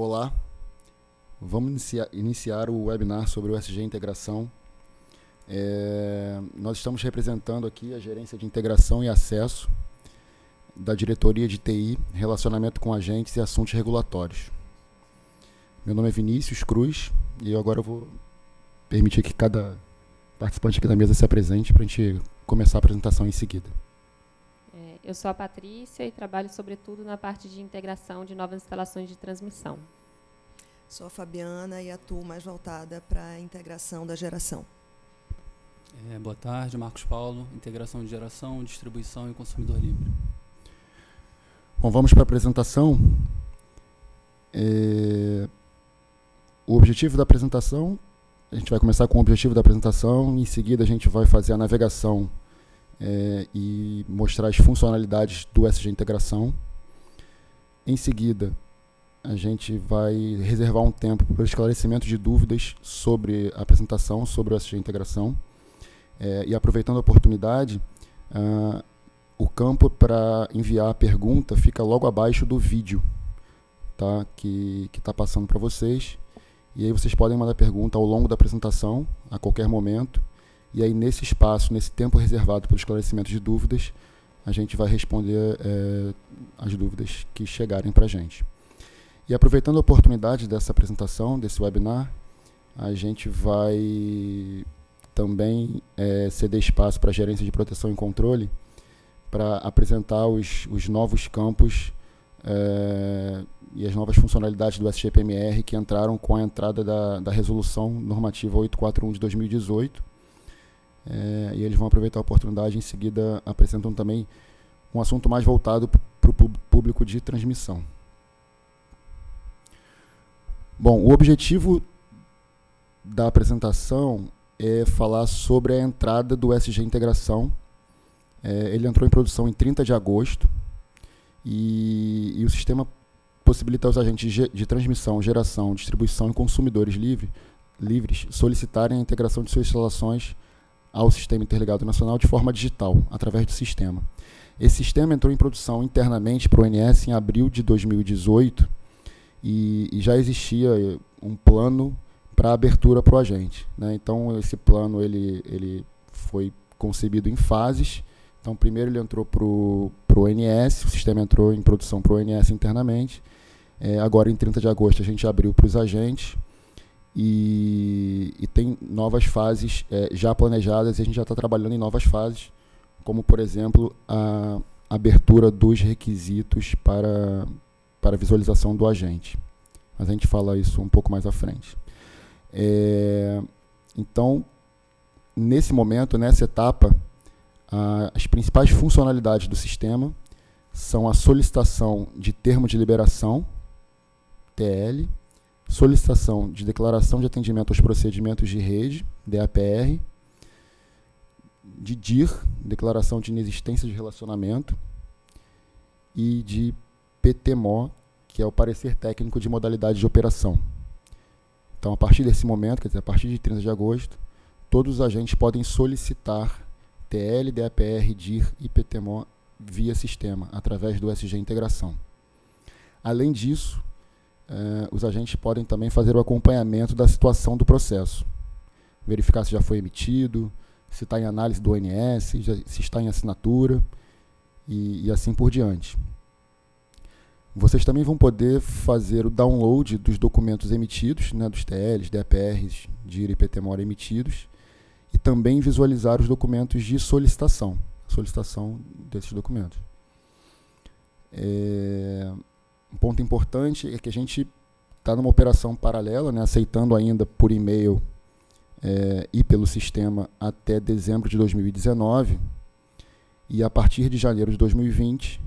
Olá, vamos iniciar o webinar sobre o SG Integração. Nós estamos representando aqui a Gerência de Integração e Acesso da Diretoria de TI, Relacionamento com Agentes e Assuntos Regulatórios. Meu nome é Vinícius Cruz e eu agora vou permitir que cada participante aqui da mesa se apresente para a gente começar a apresentação em seguida. Eu sou a Patrícia e trabalho sobretudo na parte de integração de novas instalações de transmissão. Sou a Fabiana e atuo mais voltada para a integração da geração. Boa tarde, Marcos Paulo, integração de geração, distribuição e consumidor livre. Bom, vamos para a apresentação. O objetivo da apresentação, a gente vai começar com o objetivo da apresentação, em seguida a gente vai fazer a navegação e mostrar as funcionalidades do SG Integração. Em seguida, a gente vai reservar um tempo para o esclarecimento de dúvidas sobre a apresentação, sobre o SG Integração. E aproveitando a oportunidade, o campo para enviar a pergunta fica logo abaixo do vídeo, tá? Que está passando para vocês. E aí vocês podem mandar pergunta ao longo da apresentação, a qualquer momento. E aí nesse espaço, nesse tempo reservado para o esclarecimento de dúvidas, a gente vai responder as dúvidas que chegarem para a gente. E aproveitando a oportunidade dessa apresentação, desse webinar, a gente vai também ceder espaço para a Gerência de Proteção e Controle para apresentar os novos campos e as novas funcionalidades do SGPMR que entraram com a entrada da Resolução Normativa 841 de 2018. E eles vão aproveitar a oportunidade, em seguida apresentam também um assunto mais voltado para o público de transmissão. Bom, o objetivo da apresentação é falar sobre a entrada do SG Integração. Ele entrou em produção em 30 de agosto e o sistema possibilita aos agentes de transmissão, geração, distribuição e consumidores livres solicitarem a integração de suas instalações ao Sistema Interligado Nacional de forma digital, através do sistema. Esse sistema entrou em produção internamente para o ONS em abril de 2018 e já existia um plano para abertura para o agente, né? Então, esse plano ele foi concebido em fases. Então, primeiro ele entrou para o ONS, o sistema entrou em produção para o ONS internamente. Agora, em 30 de agosto, a gente abriu para os agentes. E tem novas fases já planejadas e a gente já está trabalhando em novas fases, como, por exemplo, a abertura dos requisitos para visualização do agente. Mas a gente fala isso um pouco mais à frente. Então, nesse momento, nessa etapa, as principais funcionalidades do sistema são a solicitação de termo de liberação, TL, solicitação de declaração de atendimento aos procedimentos de rede, DAPR, de DIR, declaração de inexistência de relacionamento, e de PTMO, que é o parecer técnico de modalidade de operação. Então, a partir desse momento, quer dizer, a partir de 30 de agosto, todos os agentes podem solicitar TL, DAPR, DIR e PTMO via sistema, através do SG Integração. Além disso, os agentes podem também fazer o acompanhamento da situação do processo, verificar se já foi emitido, se está em análise do ONS, se está em assinatura e assim por diante. Vocês também vão poder fazer o download dos documentos emitidos, né, dos TLs, DAPRs, DIR e PTMOR emitidos, e também visualizar os documentos de solicitação desses documentos. Um ponto importante é que a gente está numa operação paralela, né, aceitando ainda por e-mail e pelo sistema até dezembro de 2019, e a partir de janeiro de 2020,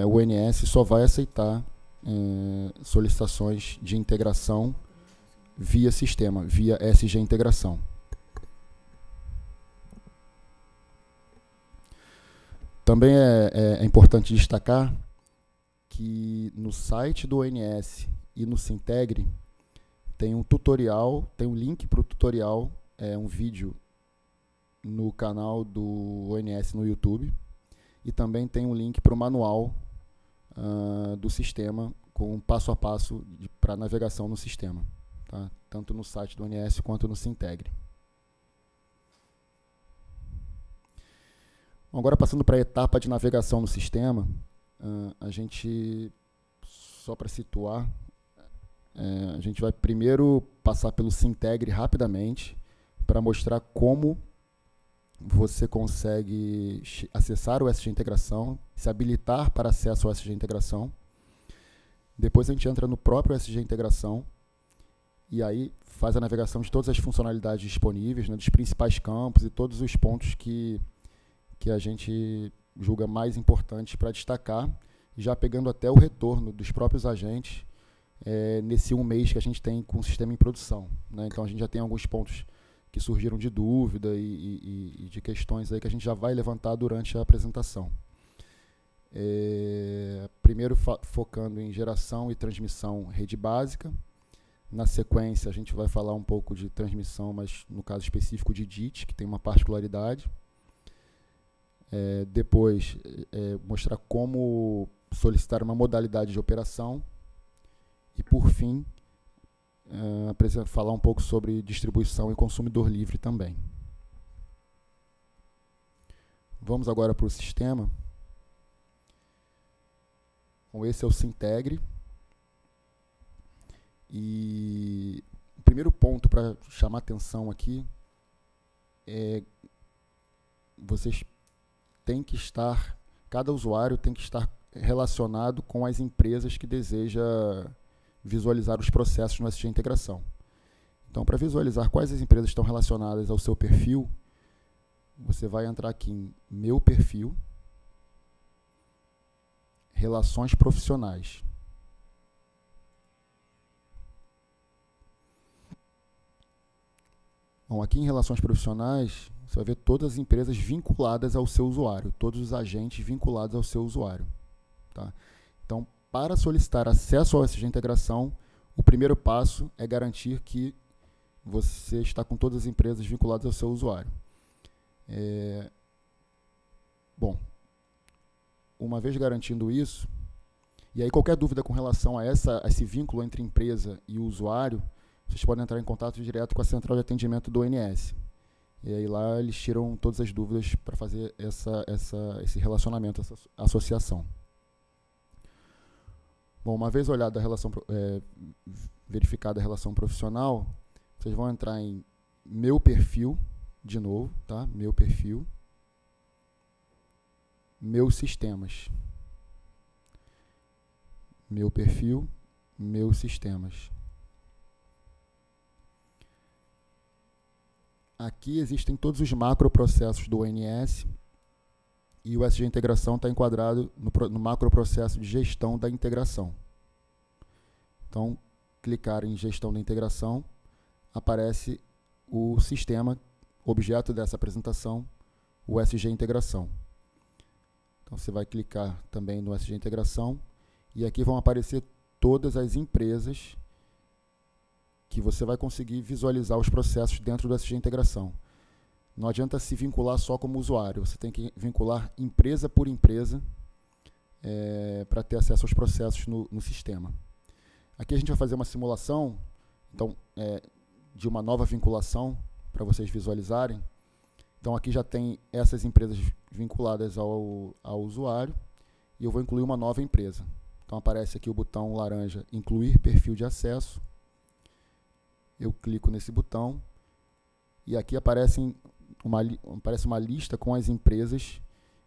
o ONS só vai aceitar solicitações de integração via sistema, via SG Integração. Também é importante destacar que no site do ONS e no Sintegre tem um tutorial, tem um link para o tutorial, um vídeo no canal do ONS no YouTube, e também tem um link para o manual do sistema com passo a passo para navegação no sistema, tá? Tanto no site do ONS quanto no Sintegre. Agora, passando para a etapa de navegação no sistema, a gente, só para situar, a gente vai primeiro passar pelo Sintegre rapidamente para mostrar como você consegue acessar o SG Integração, se habilitar para acesso ao SG Integração. Depois a gente entra no próprio SG Integração e aí faz a navegação de todas as funcionalidades disponíveis, né, dos principais campos e todos os pontos que a gente julga mais importantes para destacar, já pegando até o retorno dos próprios agentes nesse 1 mês que a gente tem com o sistema em produção, né? Então a gente já tem alguns pontos que surgiram de dúvida e de questões aí que a gente já vai levantar durante a apresentação. Primeiro focando em geração e transmissão rede básica. Na sequência a gente vai falar um pouco de transmissão, mas no caso específico de DIT, que tem uma particularidade. Depois mostrar como solicitar uma modalidade de operação. E por fim, falar um pouco sobre distribuição e consumidor livre também. Vamos agora para o sistema. Bom, esse é o Sintegre. E o primeiro ponto para chamar atenção aqui é vocês têm que estar, cada usuário tem que estar relacionado com as empresas que deseja visualizar os processos no SG Integração. Então, para visualizar quais as empresas estão relacionadas ao seu perfil, você vai entrar aqui em Meu Perfil, Relações Profissionais. Bom, aqui em Relações Profissionais, você vai ver todas as empresas vinculadas ao seu usuário, todos os agentes vinculados ao seu usuário, tá? Então, para solicitar acesso ao SG Integração, o primeiro passo é garantir que você está com todas as empresas vinculadas ao seu usuário. Bom, uma vez garantindo isso, e aí qualquer dúvida com relação a esse vínculo entre empresa e usuário, vocês podem entrar em contato direto com a central de atendimento do ONS. E aí lá eles tiram todas as dúvidas para fazer esse relacionamento, essa associação. Bom, uma vez olhada a relação, verificada a relação profissional, vocês vão entrar em Meu Perfil, de novo, tá? Meu Perfil, Meus Sistemas. Meu Perfil, Meus Sistemas. Aqui existem todos os macroprocessos do ONS e o SG Integração está enquadrado no macroprocesso de gestão da integração. Então, clicar em Gestão da Integração, aparece o sistema, objeto dessa apresentação, o SG Integração. Então, você vai clicar também no SG Integração e aqui vão aparecer todas as empresas que você vai conseguir visualizar os processos dentro do SG Integração. Não adianta se vincular só como usuário, você tem que vincular empresa por empresa para ter acesso aos processos no sistema. Aqui a gente vai fazer uma simulação então, de uma nova vinculação para vocês visualizarem. Então aqui já tem essas empresas vinculadas ao usuário e eu vou incluir uma nova empresa. Então aparece aqui o botão laranja Incluir Perfil de Acesso. Eu clico nesse botão e aqui aparece uma lista com as empresas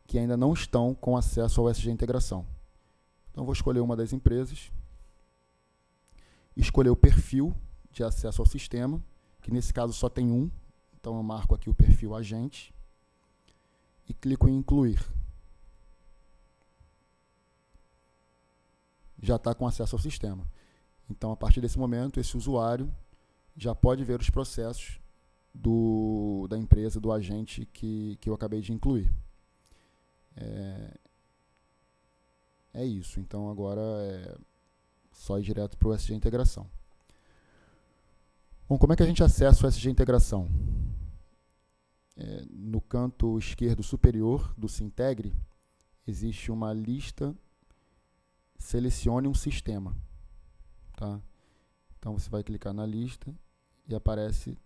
que ainda não estão com acesso ao SG Integração. Então, vou escolher uma das empresas, escolher o perfil de acesso ao sistema, que nesse caso só tem um, então eu marco aqui o perfil agente e clico em Incluir. Já está com acesso ao sistema. Então, a partir desse momento, esse usuário já pode ver os processos da empresa, do agente que eu acabei de incluir. É isso. Então, agora é só ir direto para o SG Integração. Bom, como é que a gente acessa o SG Integração? No canto esquerdo superior do Sintegre, existe uma lista selecione um sistema. Tá? Então, você vai clicar na lista e aparece,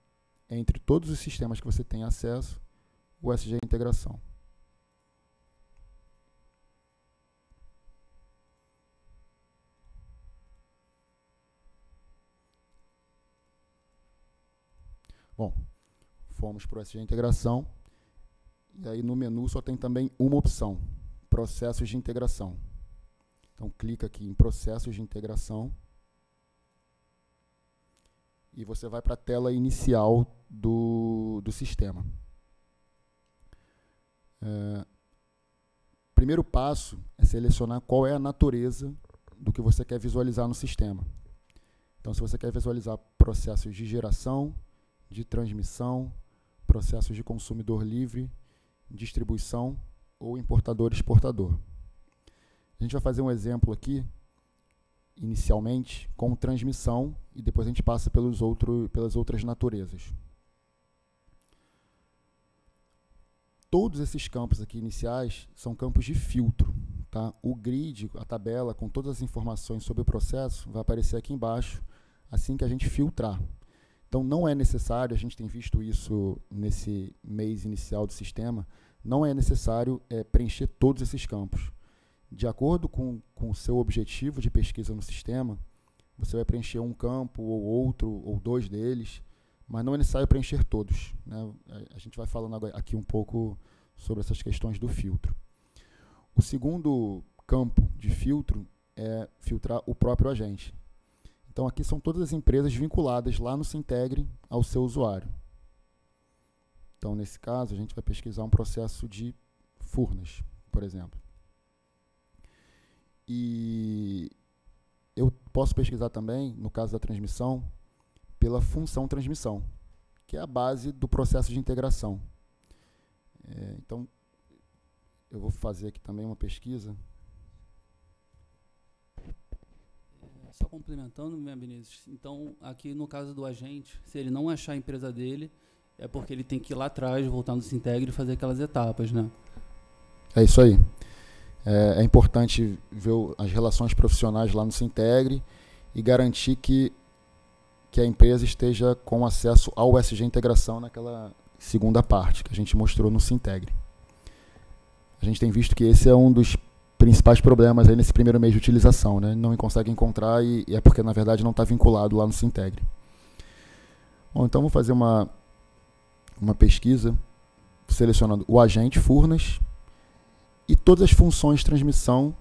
entre todos os sistemas que você tem acesso, o SG Integração. Bom, fomos para o SG Integração, e aí no menu só tem também uma opção, Processos de Integração. Então, clica aqui em Processos de Integração, e você vai para a tela inicial do sistema. Primeiro passo é selecionar qual é a natureza do que você quer visualizar no sistema. Então, se você quer visualizar processos de geração, de transmissão, processos de consumidor livre, distribuição ou importador-exportador. A gente vai fazer um exemplo aqui, inicialmente, com transmissão, e depois a gente passa pelas outras naturezas. Todos esses campos aqui iniciais são campos de filtro. Tá? O grid, a tabela, com todas as informações sobre o processo, vai aparecer aqui embaixo, assim que a gente filtrar. Então, não é necessário, a gente tem visto isso nesse mês inicial do sistema, não é necessário preencher todos esses campos. De acordo com o seu objetivo de pesquisa no sistema, você vai preencher um campo ou outro, ou dois deles, mas não é necessário preencher todos. Né? A gente vai falando aqui um pouco sobre essas questões do filtro. O segundo campo de filtro é filtrar o próprio agente. Então, aqui são todas as empresas vinculadas lá no Sintegre ao seu usuário. Então, nesse caso, a gente vai pesquisar um processo de Furnas, por exemplo. E eu posso pesquisar também, no caso da transmissão, pela função transmissão, que é a base do processo de integração. Então, eu vou fazer aqui também uma pesquisa. Só complementando, minha Benício, então, aqui no caso do agente, se ele não achar a empresa dele, é porque ele tem que ir lá atrás, voltar no Sintegre e fazer aquelas etapas, né? É isso aí. É importante ver as relações profissionais lá no Sintegre e garantir que a empresa esteja com acesso ao SG Integração naquela segunda parte que a gente mostrou no Sintegre. A gente tem visto que esse é um dos principais problemas aí nesse primeiro mês de utilização, né? Não consegue encontrar e é porque, na verdade, não está vinculado lá no Sintegre. Bom, então vou fazer uma pesquisa selecionando o agente Furnas e todas as funções de transmissão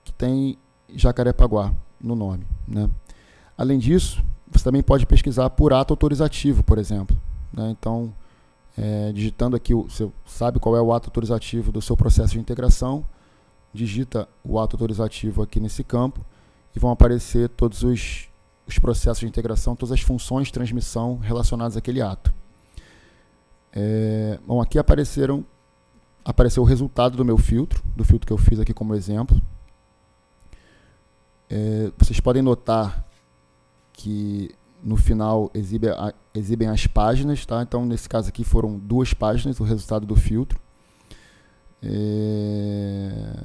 que tem Jacarepaguá no nome, né? Além disso, você também pode pesquisar por ato autorizativo, por exemplo, né? Então, digitando aqui, você sabe qual é o ato autorizativo do seu processo de integração, digita o ato autorizativo aqui nesse campo e vão aparecer todos os processos de integração, todas as funções de transmissão relacionadas àquele ato. Bom, aqui apareceu o resultado do meu filtro, do filtro que eu fiz aqui como exemplo. Vocês podem notar que no final exibem as páginas, tá? Então, nesse caso aqui foram 2 páginas o resultado do filtro.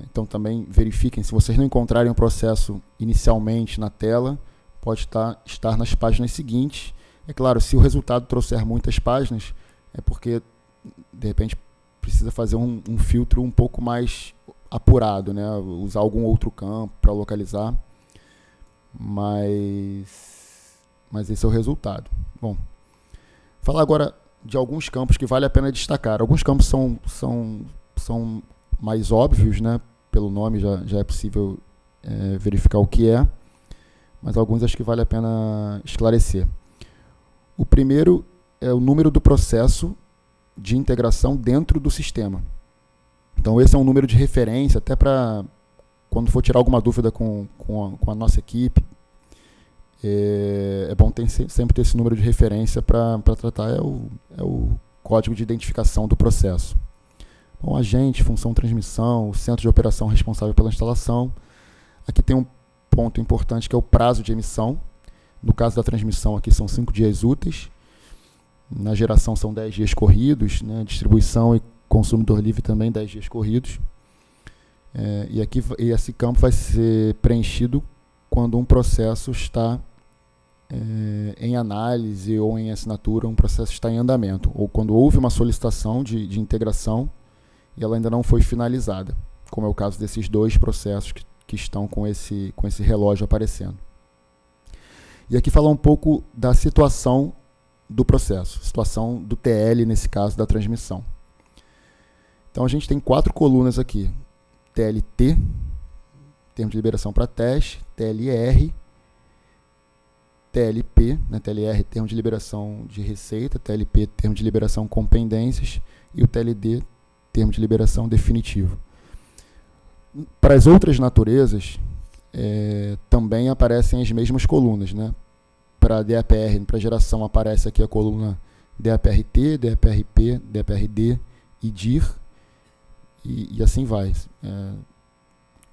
Então, também verifiquem, se vocês não encontrarem o processo inicialmente na tela, pode estar nas páginas seguintes. É claro, se o resultado trouxer muitas páginas, é porque, de repente, precisa fazer um filtro um pouco mais apurado, né? Usar algum outro campo para localizar, mas esse é o resultado. Bom, falar agora de alguns campos que vale a pena destacar. Alguns campos são mais óbvios, né? Pelo nome já é possível verificar o que é, mas alguns acho que vale a pena esclarecer. O primeiro é o número do processo de integração dentro do sistema. Então, esse é um número de referência, até para quando for tirar alguma dúvida com a nossa equipe, é bom sempre ter esse número de referência para tratar, é o código de identificação do processo. Bom, agente, função transmissão, o centro de operação responsável pela instalação. Aqui tem um ponto importante que é o prazo de emissão. No caso da transmissão, aqui são 5 dias úteis. Na geração são 10 dias corridos, né? Distribuição e consumidor livre também 10 dias corridos. E esse campo vai ser preenchido quando um processo está em análise ou em assinatura, um processo está em andamento, ou quando houve uma solicitação de integração e ela ainda não foi finalizada, como é o caso desses dois processos que estão com esse relógio aparecendo. E aqui falar um pouco da situação do processo, situação do TL, nesse caso, da transmissão. Então, a gente tem 4 colunas aqui. TLT, termo de liberação para teste, TLR, TLP, né, TLR, termo de liberação de receita, TLP, termo de liberação com pendências, e o TLD, termo de liberação definitivo. Para as outras naturezas, também aparecem as mesmas colunas, né? Para DAPR, para geração, aparece aqui a coluna DAPRT, DAPRP, DAPRD e DIR, e assim vai.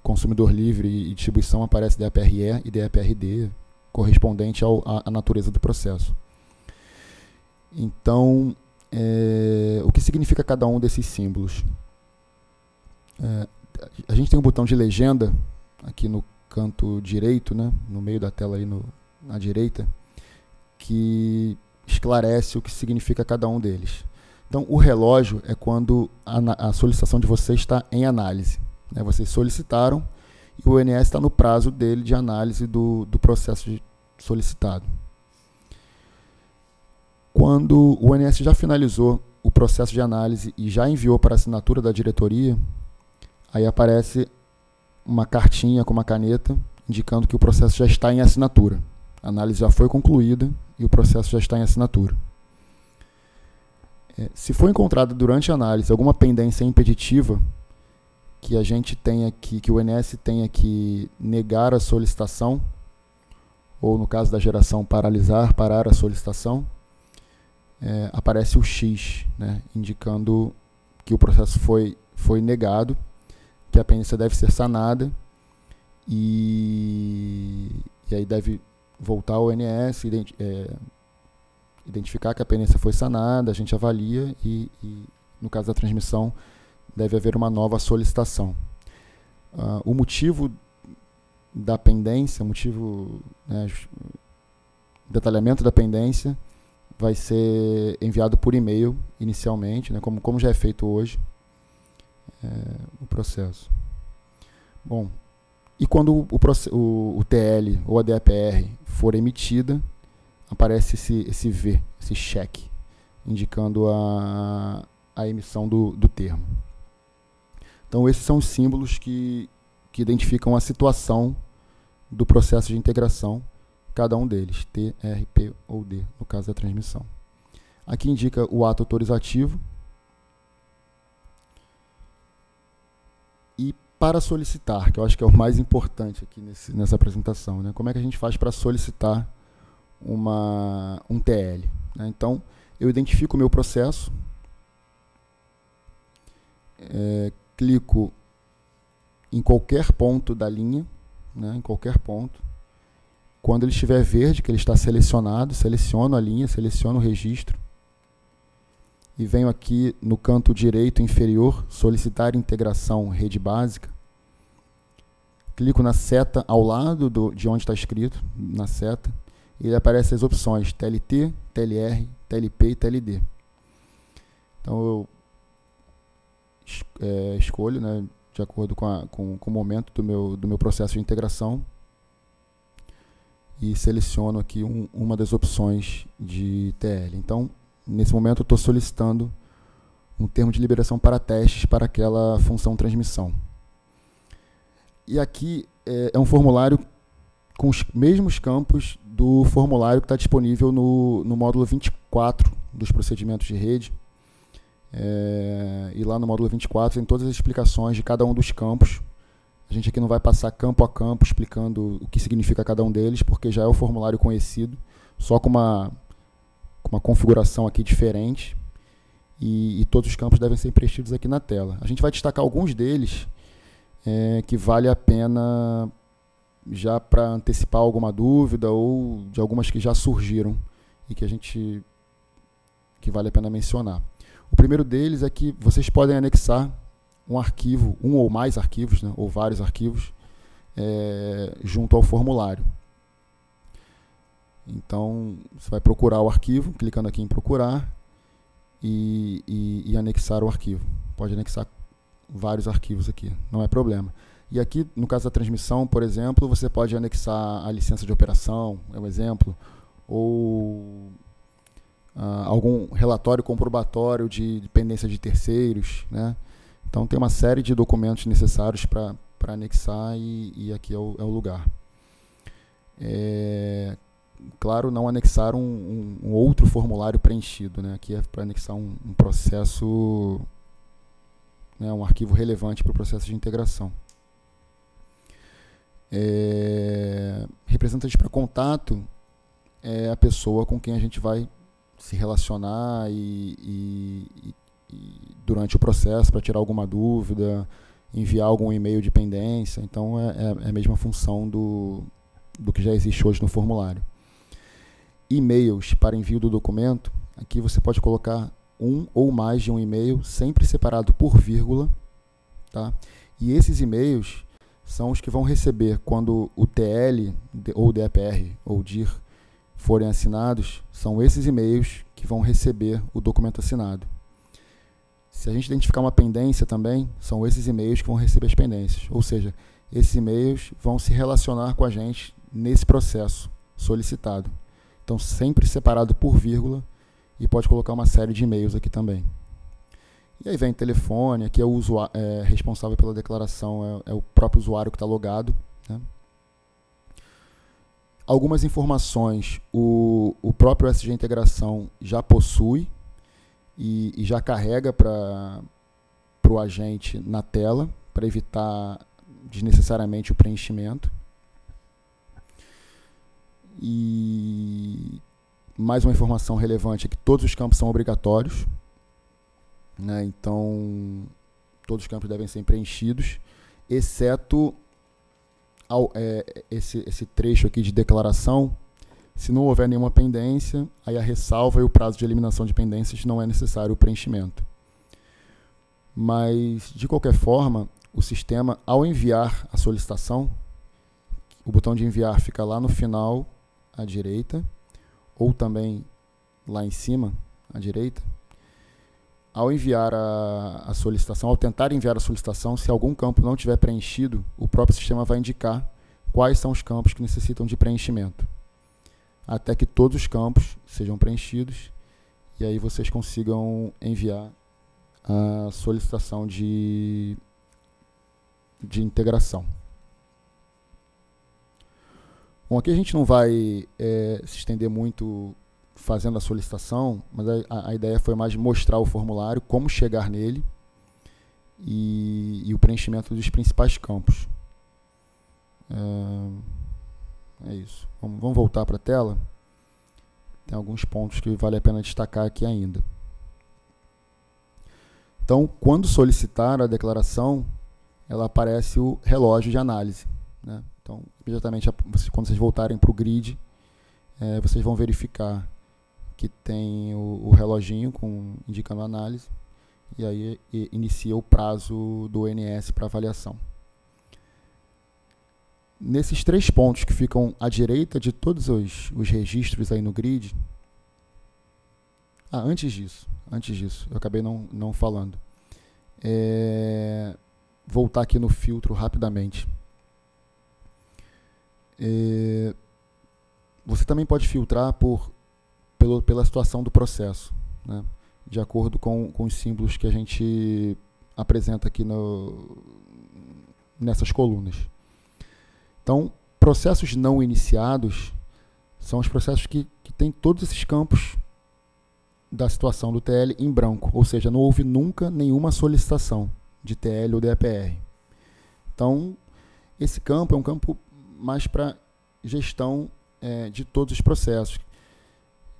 Consumidor livre e distribuição, aparece DAPRE e DAPRD, correspondente à natureza do processo. Então, o que significa cada um desses símbolos? A gente tem um botão de legenda aqui no canto direito, né, no meio da tela aí na direita, que esclarece o que significa cada um deles. Então, o relógio é quando a solicitação de vocês está em análise, né? Vocês solicitaram e o ONS está no prazo dele de análise do processo solicitado. Quando o ONS já finalizou o processo de análise e já enviou para a assinatura da diretoria, aí aparece uma cartinha com uma caneta indicando que o processo já está em assinatura. A análise já foi concluída e o processo já está em assinatura. Se for encontrada durante a análise alguma pendência impeditiva que a gente tenha que o ONS tenha que negar a solicitação, ou no caso da geração parar a solicitação, aparece o X, né, indicando que o processo foi negado, que a pendência deve ser sanada e aí deve voltar ao ONS, identificar que a pendência foi sanada, a gente avalia e no caso da transmissão, deve haver uma nova solicitação. O motivo da pendência, detalhamento da pendência, vai ser enviado por e-mail inicialmente, né, como já é feito hoje, o processo. Bom, e quando o TL ou a DAPR for emitida, aparece esse V, esse cheque, indicando a emissão do termo. Então, esses são os símbolos que identificam a situação do processo de integração, cada um deles, T, R, P ou D, no caso da transmissão. Aqui indica o ato autorizativo. E para solicitar, que eu acho que é o mais importante aqui nessa apresentação, né? Como é que a gente faz para solicitar um TL? Né? Então, eu identifico o meu processo, clico em qualquer ponto da linha, né? Em qualquer ponto. Quando ele estiver verde, que ele está selecionado, seleciono a linha, seleciono o registro. E venho aqui no canto direito inferior, solicitar integração rede básica. Clico na seta ao lado de onde está escrito, na seta, e aparecem as opções TLT, TLR, TLP e TLD. Então eu escolho, né, de acordo com o momento do meu processo de integração, e seleciono aqui uma das opções de TL. Então, nesse momento, eu estou solicitando um termo de liberação para testes para aquela função transmissão. E aqui é um formulário com os mesmos campos do formulário que está disponível no módulo 24 dos procedimentos de rede. E lá no módulo 24 tem todas as explicações de cada um dos campos. A gente aqui não vai passar campo a campo explicando o que significa cada um deles, porque já é o formulário conhecido, só com uma configuração aqui diferente, e todos os campos devem ser preenchidos aqui na tela. A gente vai destacar alguns deles que vale a pena já para antecipar alguma dúvida ou de algumas que já surgiram e que vale a pena mencionar. O primeiro deles é que vocês podem anexar um arquivo, um ou mais arquivos, né, ou vários arquivos, junto ao formulário. Então, você vai procurar o arquivo, clicando aqui em procurar, e anexar o arquivo. Pode anexar vários arquivos aqui, não é problema. E aqui, no caso da transmissão, por exemplo, você pode anexar a licença de operação, é um exemplo, ou algum relatório comprobatório de dependência de terceiros, né? Então, tem uma série de documentos necessários para anexar e aqui é o lugar. Claro, não anexar um outro formulário preenchido, né? Aqui é para anexar um processo, né, um arquivo relevante para o processo de integração. Representante para contato é a pessoa com quem a gente vai se relacionar e durante o processo para tirar alguma dúvida, enviar algum e-mail de pendência. Então, é a mesma função do que já existe hoje no formulário. E-mails para envio do documento, aqui você pode colocar um ou mais de um e-mail, sempre separado por vírgula, tá? E esses e-mails são os que vão receber quando o TL, ou DAPR, ou DIR, forem assinados, são esses e-mails que vão receber o documento assinado. Se a gente identificar uma pendência também, são esses e-mails que vão receber as pendências. Ou seja, esses e-mails vão se relacionar com a gente nesse processo solicitado. Então, sempre separado por vírgula, e pode colocar uma série de e-mails aqui também. E aí vem telefone, aqui é o usuário, responsável pela declaração, é o próprio usuário que está logado, né? Algumas informações o próprio SG Integração já possui e já carrega para o agente na tela, para evitar desnecessariamente o preenchimento. E mais uma informação relevante é que todos os campos são obrigatórios, né? Então, todos os campos devem ser preenchidos, exceto esse trecho aqui de declaração. Se não houver nenhuma pendência, aí a ressalva e o prazo de eliminação de pendências não é necessário o preenchimento. Mas, de qualquer forma, o sistema, ao enviar a solicitação, o botão de enviar fica lá no final, à direita, ou também lá em cima, à direita. Ao enviar a solicitação, ao tentar enviar a solicitação, se algum campo não tiver preenchido, o próprio sistema vai indicar quais são os campos que necessitam de preenchimento, até que todos os campos sejam preenchidos, e aí vocês consigam enviar a solicitação de integração. Bom, aqui a gente não vai se estender muito fazendo a solicitação, mas a ideia foi mais mostrar o formulário, como chegar nele e o preenchimento dos principais campos. É isso. Vamos voltar para a tela. Tem alguns pontos que vale a pena destacar aqui ainda. Então, quando solicitar a declaração, ela aparece o relógio de análise, né? Então, imediatamente, quando vocês voltarem para o grid, vocês vão verificar que tem o reloginho indicando a análise, e aí inicia o prazo do ONS para avaliação. Nesses 3 pontos que ficam à direita de todos os registros aí no grid, antes disso, eu acabei não falando. Voltar aqui no filtro rapidamente. Você também pode filtrar pela situação do processo, né? De acordo com os símbolos que a gente apresenta aqui nessas colunas. Então, processos não iniciados são os processos que têm todos esses campos da situação do TL em branco, ou seja, não houve nunca nenhuma solicitação de TL ou DAPR. Então, esse campo é um campo mais para gestão de todos os processos.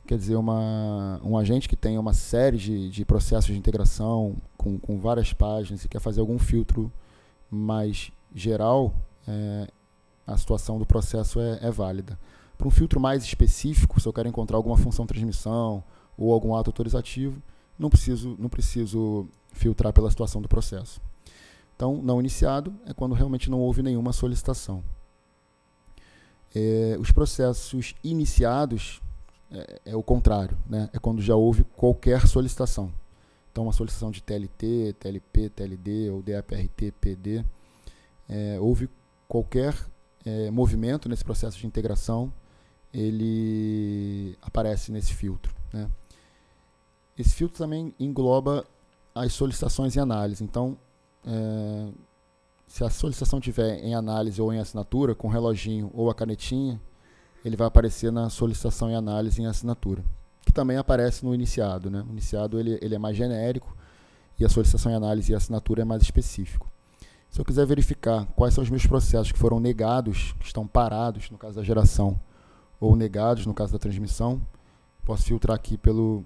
Quer dizer, um agente que tem uma série de processos de integração com várias páginas e quer fazer algum filtro mais geral, a situação do processo é válida. Para um filtro mais específico, se eu quero encontrar alguma função transmissão ou algum ato autorizativo, não preciso filtrar pela situação do processo. Então, não iniciado é quando realmente não houve nenhuma solicitação. Os processos iniciados é o contrário, né? É quando já houve qualquer solicitação. Então, uma solicitação de TLT, TLP, TLD ou DAPRT, PD, houve qualquer movimento nesse processo de integração, ele aparece nesse filtro, né? Esse filtro também engloba as solicitações em análise. Então, se a solicitação tiver em análise ou em assinatura, com o reloginho ou a canetinha, ele vai aparecer na solicitação em análise em assinatura, que também aparece no iniciado, né? O iniciado ele é mais genérico e a solicitação em análise e assinatura é mais específico. Se eu quiser verificar quais são os meus processos que foram negados, que estão parados, no caso da geração, ou negados, no caso da transmissão, posso filtrar aqui pelos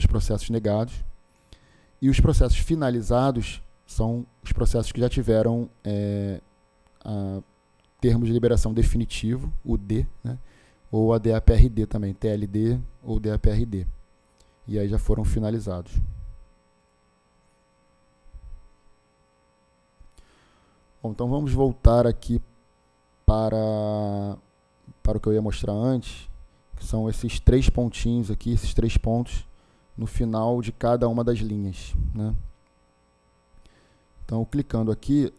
processos negados. E os processos finalizados são os processos que já tiveram termo de liberação definitivo, o D, né? Ou a DAPRD também, TLD ou DAPRD. E aí já foram finalizados. Bom, então vamos voltar aqui para o que eu ia mostrar antes, que são esses 3 pontinhos aqui, esses 3 pontos no final de cada uma das linhas, né? Então, clicando aqui,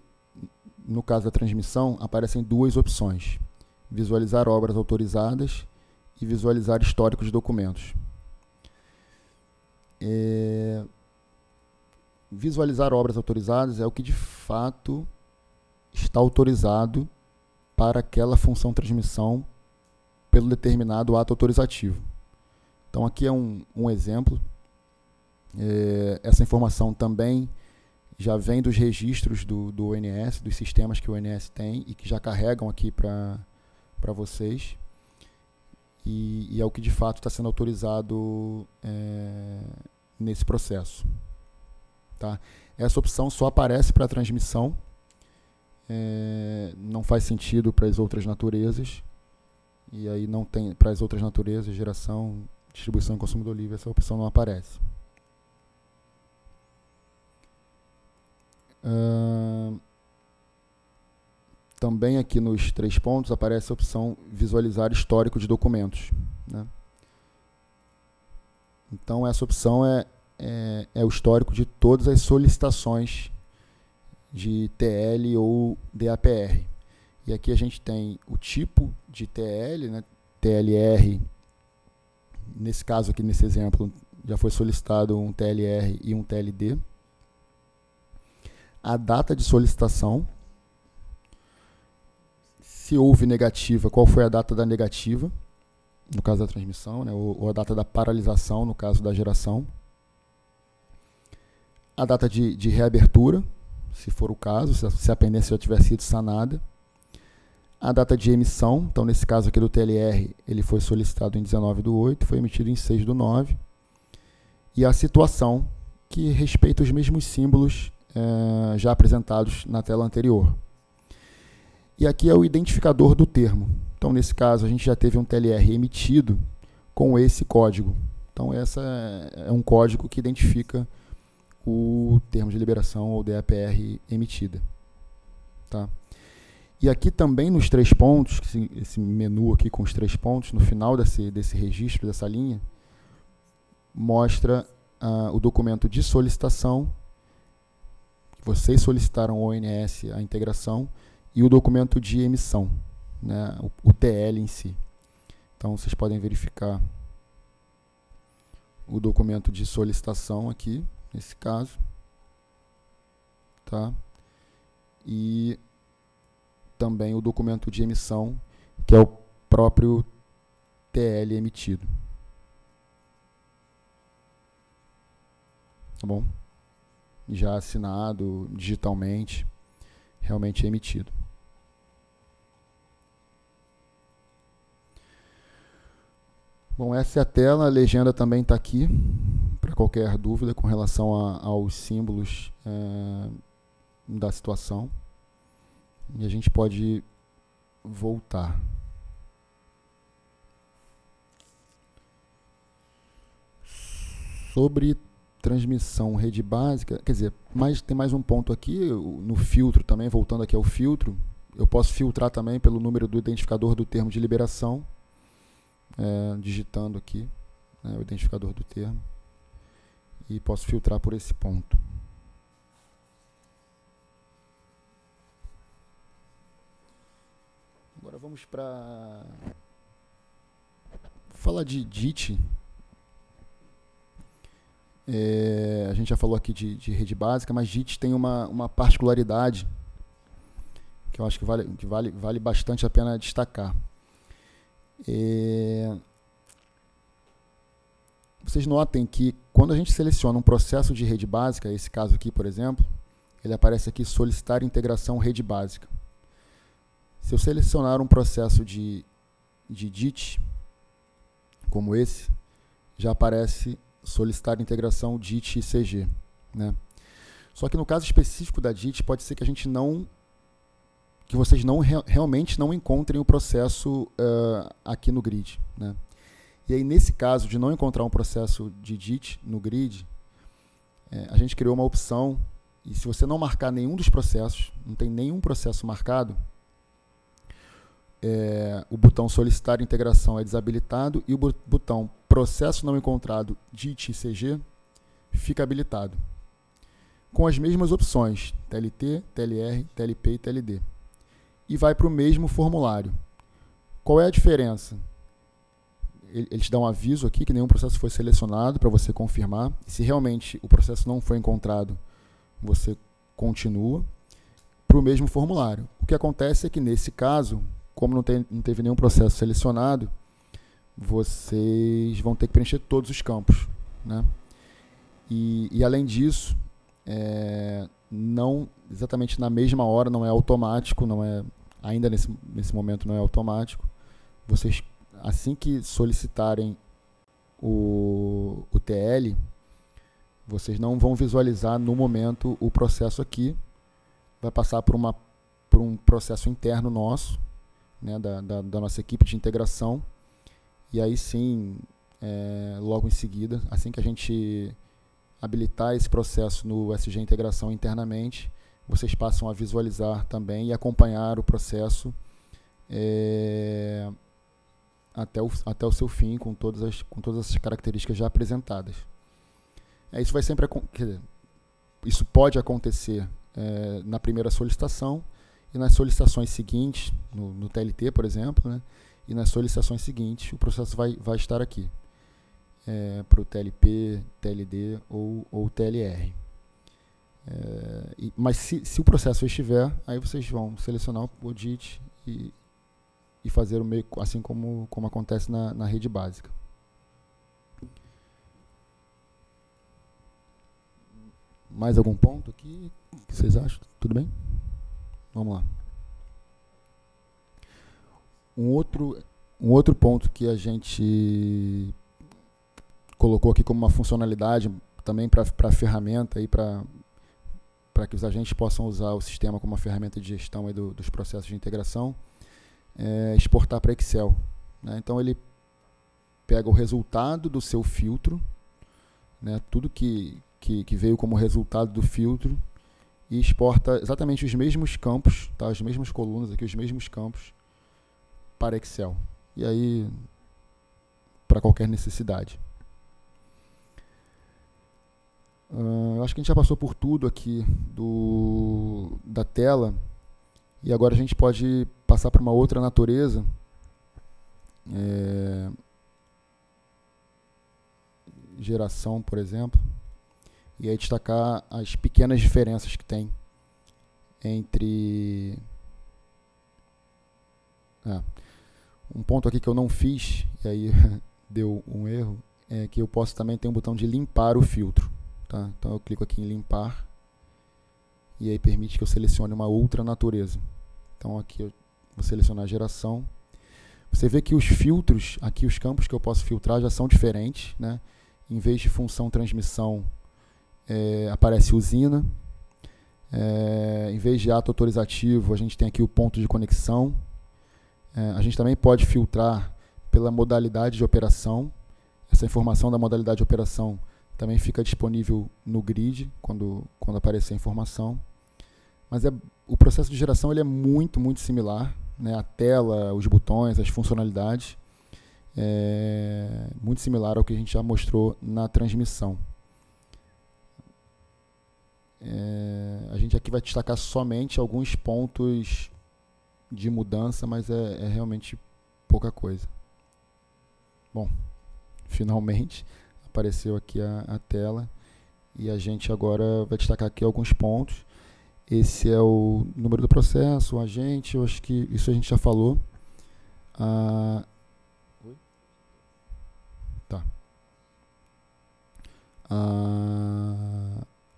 no caso da transmissão, aparecem 2 opções: visualizar obras autorizadas e visualizar histórico de documentos. Visualizar obras autorizadas é o que de fato está autorizado para aquela função transmissão pelo determinado ato autorizativo. Então aqui é um exemplo. Essa informação também já vem dos registros do ONS, dos sistemas que o ONS tem e que já carregam aqui para vocês. E é o que de fato está sendo autorizado nesse processo. Tá? Essa opção só aparece para a transmissão, não faz sentido para as outras naturezas, e aí não tem para as outras naturezas, geração, distribuição e consumidor livre, essa opção não aparece. Também aqui nos 3 pontos aparece a opção visualizar histórico de documentos, né? Então essa opção é o histórico de todas as solicitações de TL ou DAPR. E aqui a gente tem o tipo de TL, né? TLR, nesse caso aqui, nesse exemplo, já foi solicitado um TLR e um TLD. A data de solicitação, se houve negativa, qual foi a data da negativa, no caso da transmissão, né? ou a data da paralisação, no caso da geração. A data de reabertura, se for o caso, se a pendência já tiver sido sanada. A data de emissão, então nesse caso aqui do TLR, ele foi solicitado em 19/8, foi emitido em 6/9. E a situação, que respeita os mesmos símbolos já apresentados na tela anterior. E aqui é o identificador do termo. Então nesse caso a gente já teve um TLR emitido com esse código. Então esse é um código que identifica o termo de liberação ou DAPR emitida. Tá? E aqui também nos 3 pontos, esse menu aqui com os 3 pontos, no final desse registro, dessa linha, mostra o documento de solicitação, que vocês solicitaram ao ONS a integração, e o documento de emissão, né, o TL em si. Então vocês podem verificar o documento de solicitação aqui, nesse caso, tá? E também o documento de emissão, que é o próprio TL emitido. Tá bom? Já assinado digitalmente, realmente emitido. Bom, essa é a tela, a legenda também está aqui, para qualquer dúvida com relação aos símbolos da situação. E a gente pode voltar. Sobre transmissão rede básica, quer dizer, tem mais um ponto aqui, no filtro também, voltando aqui ao filtro, eu posso filtrar também pelo número do identificador do termo de liberação, digitando aqui, né, o identificador do termo, e posso filtrar por esse ponto. Agora vamos para falar de DIT. A gente já falou aqui de rede básica, mas DIT tem uma particularidade que eu acho que vale bastante a pena destacar. Vocês notem que quando a gente seleciona um processo de rede básica, esse caso aqui, por exemplo, ele aparece aqui solicitar integração rede básica. Se eu selecionar um processo de DIT, como esse, já aparece solicitar integração DIT e CG, né? Só que no caso específico da DIT, pode ser que vocês realmente não encontrem o processo aqui no grid, né? E aí, nesse caso de não encontrar um processo de DIT no grid, a gente criou uma opção, e se você não marcar nenhum dos processos, não tem nenhum processo marcado, o botão solicitar integração é desabilitado e o botão processo não encontrado DIT e CG fica habilitado. Com as mesmas opções, TLT, TLR, TLP e TLD. E vai para o mesmo formulário. Qual é a diferença? Ele te dá um aviso aqui que nenhum processo foi selecionado para você confirmar. Se realmente o processo não foi encontrado, você continua para o mesmo formulário. O que acontece é que nesse caso, como não teve nenhum processo selecionado, vocês vão ter que preencher todos os campos, né? E além disso, não exatamente na mesma hora, não é automático, ainda nesse momento não é automático. Vocês, assim que solicitarem o TL, vocês não vão visualizar no momento o processo aqui, vai passar por um processo interno nosso, né, da nossa equipe de integração, e aí sim, logo em seguida, assim que a gente habilitar esse processo no SG Integração internamente, vocês passam a visualizar também e acompanhar o processo até o seu fim, com todas as características já apresentadas. Isso vai sempre, quer dizer, isso pode acontecer na primeira solicitação e nas solicitações seguintes, no TLT, por exemplo, né? E nas solicitações seguintes o processo vai estar aqui, para o TLP, TLD ou TLR. Mas se o processo estiver, aí vocês vão selecionar o DIT e fazer o meio, assim como acontece na rede básica. Mais algum ponto aqui que vocês acham? Tudo bem? Vamos lá. Um outro ponto que a gente colocou aqui como uma funcionalidade também para a ferramenta e para que os agentes possam usar o sistema como uma ferramenta de gestão aí dos processos de integração, exportar para Excel, né? Então ele pega o resultado do seu filtro, né, tudo que veio como resultado do filtro, e exporta exatamente os mesmos campos, tá, as mesmas colunas aqui, os mesmos campos para Excel. E aí, para qualquer necessidade. Acho que a gente já passou por tudo aqui da tela, e agora a gente pode passar para uma outra natureza, geração, por exemplo, e aí destacar as pequenas diferenças que tem entre... um ponto aqui que eu não fiz, e aí deu um erro, é que eu posso também ter um botão de limpar o filtro. Tá? Então eu clico aqui em limpar, e aí permite que eu selecione uma outra natureza. Então aqui eu vou selecionar a geração. Você vê que os filtros, aqui os campos que eu posso filtrar já são diferentes, né? Em vez de função transmissão, aparece usina. Em vez de ato autorizativo, a gente tem aqui o ponto de conexão. A gente também pode filtrar pela modalidade de operação. Essa informação da modalidade de operação Também fica disponível no grid quando aparecer a informação. Mas o processo de geração ele é muito, muito similar, né? A tela, os botões, as funcionalidades, muito similar ao que a gente já mostrou na transmissão. A gente aqui vai destacar somente alguns pontos de mudança, mas é realmente pouca coisa. Bom, finalmente apareceu aqui a tela e a gente agora vai destacar aqui alguns pontos. Esse é o número do processo, o agente, eu acho que isso a gente já falou. Tá.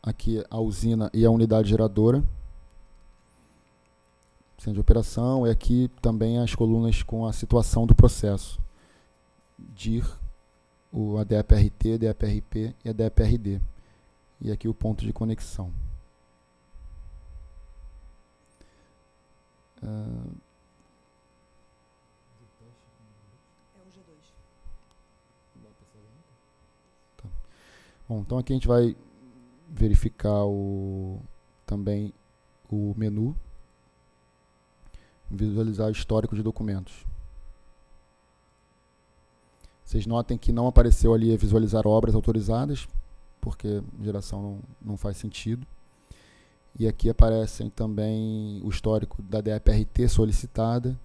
Aqui a usina e a unidade geradora. Centro de operação, e aqui também as colunas com a situação do processo. DIR, o ADAPRT, DAPRP e ADAPRD. E aqui o ponto de conexão. É o G2. Tá. Bom, então aqui a gente vai verificar também o menu, visualizar o histórico de documentos. Vocês notem que não apareceu ali visualizar obras autorizadas, porque geração não faz sentido. E aqui aparecem também o histórico da DAPRT solicitada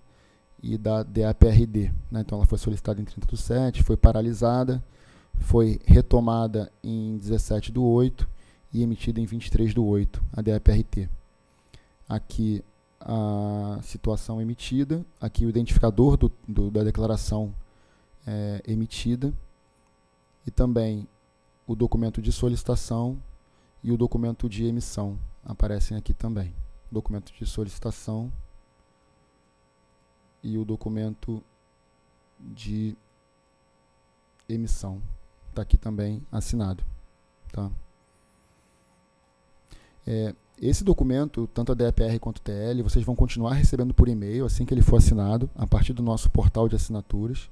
e da DAPRD. Né? Então ela foi solicitada em 30/7, foi paralisada, foi retomada em 17/8 e emitida em 23/8, a DAPRT. Aqui a situação emitida, aqui o identificador da declaração emitida e também o documento de solicitação e o documento de emissão aparecem aqui também. Documento de solicitação e o documento de emissão está aqui também assinado. Tá? Esse documento, tanto a DAPR quanto o TL, vocês vão continuar recebendo por e-mail assim que ele for assinado, a partir do nosso portal de assinaturas,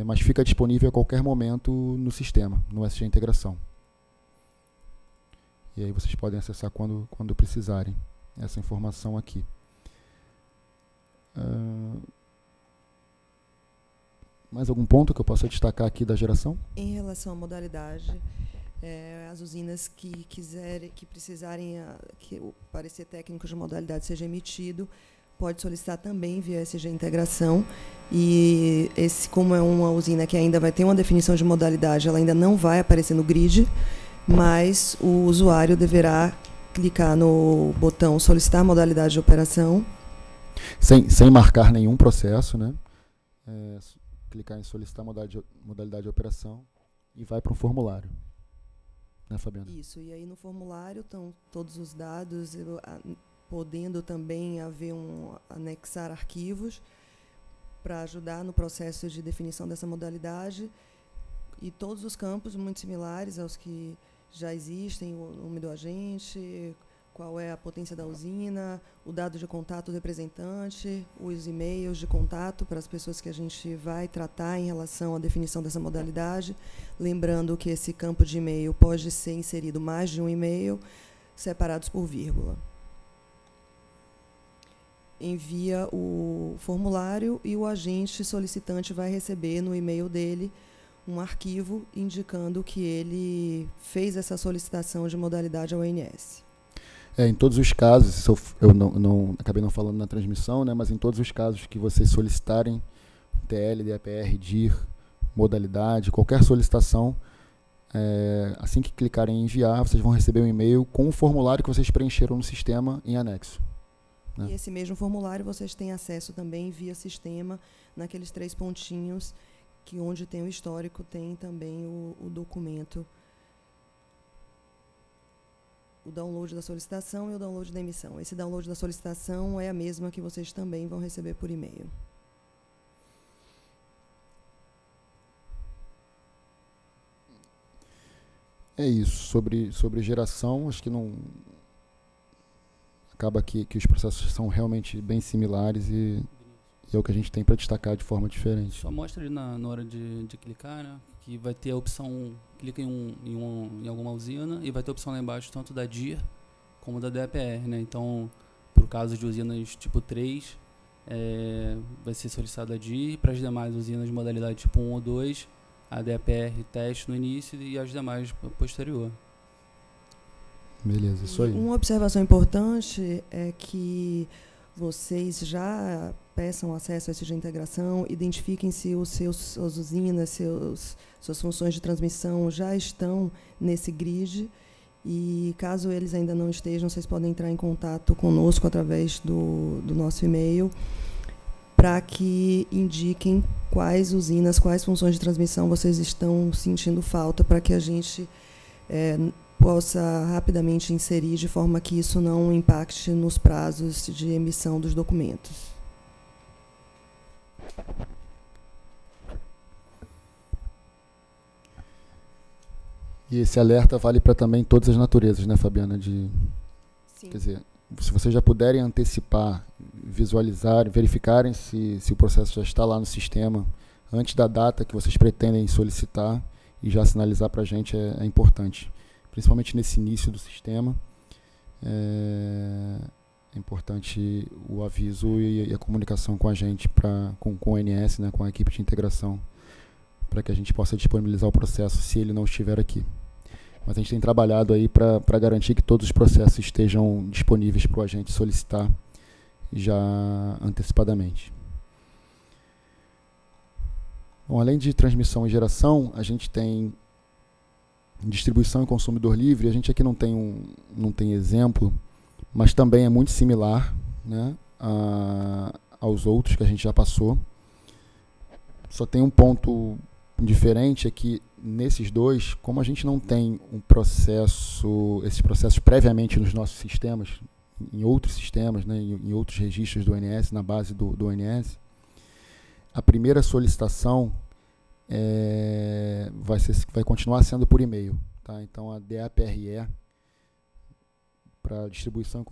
mas fica disponível a qualquer momento no sistema, no SG Integração. E aí vocês podem acessar quando precisarem essa informação aqui. Mais algum ponto que eu possa destacar aqui da geração? Em relação à modalidade, as usinas que precisarem que o parecer técnico de modalidade seja emitido, pode solicitar também via SG Integração. E como é uma usina que ainda vai ter uma definição de modalidade, ela ainda não vai aparecer no grid, mas o usuário deverá clicar no botão solicitar modalidade de operação. Sem marcar nenhum processo, né? Clicar em solicitar modalidade de operação e vai para um formulário. Né, Fabiana? Isso, e aí no formulário estão todos os dados, podendo também haver anexar arquivos para ajudar no processo de definição dessa modalidade, e todos os campos muito similares aos que já existem, o nome do agente, qual é a potência da usina, o dado de contato do representante, os e-mails de contato para as pessoas que a gente vai tratar em relação à definição dessa modalidade. Lembrando que esse campo de e-mail pode ser inserido mais de um e-mail, separados por vírgula. Envia o formulário e o agente solicitante vai receber no e-mail dele um arquivo indicando que ele fez essa solicitação de modalidade ao ONS. Em todos os casos, eu acabei não falando na transmissão, né, mas em todos os casos que vocês solicitarem TL, DAPR, DIR, modalidade, qualquer solicitação, assim que clicarem em enviar, vocês vão receber um e-mail com o formulário que vocês preencheram no sistema em anexo. Né? E esse mesmo formulário vocês têm acesso também via sistema, naqueles 3 pontinhos, que onde tem o histórico, tem também o documento, o download da solicitação e o download da emissão. Esse download da solicitação é a mesma que vocês também vão receber por e-mail. É isso. Sobre geração, acho que não... Acaba que os processos são realmente bem similares E é o que a gente tem para destacar de forma diferente. Só mostra ali na hora de clicar, né? Que vai ter a opção, clica em alguma usina e vai ter a opção lá embaixo tanto da DIR como da DAPR, né? Então, por caso de usinas tipo 3, vai ser solicitada a DIR, para as demais usinas de modalidade tipo 1 ou 2, a DAPR teste no início e as demais posterior. Beleza, isso aí. Uma observação importante é que vocês já peçam acesso a SG integração, identifiquem se suas usinas, suas funções de transmissão já estão nesse grid. E caso eles ainda não estejam, vocês podem entrar em contato conosco através do nosso e-mail para que indiquem quais usinas, quais funções de transmissão vocês estão sentindo falta, para que a gente possa rapidamente inserir de forma que isso não impacte nos prazos de emissão dos documentos. E esse alerta vale para também todas as naturezas, né, Fabiana? Sim. Quer dizer, se vocês já puderem antecipar, visualizar, verificarem se o processo já está lá no sistema, antes da data que vocês pretendem solicitar e já sinalizar para a gente é importante. Principalmente nesse início do sistema, é importante o aviso e a comunicação com a gente, com o ONS, né, com a equipe de integração, para que a gente possa disponibilizar o processo se ele não estiver aqui. Mas a gente tem trabalhado aí para garantir que todos os processos estejam disponíveis para o agente solicitar já antecipadamente. Bom, além de transmissão e geração, a gente tem distribuição e consumidor livre. A gente aqui não tem exemplo, mas também é muito similar, né, aos outros que a gente já passou. Só tem um ponto diferente, é que nesses dois, como a gente não tem esses processos previamente nos nossos sistemas, em outros sistemas, né, em outros registros do ONS, na base do ONS, a primeira solicitação vai continuar sendo por e-mail. Tá? Então, a DAPRE, para distribuição e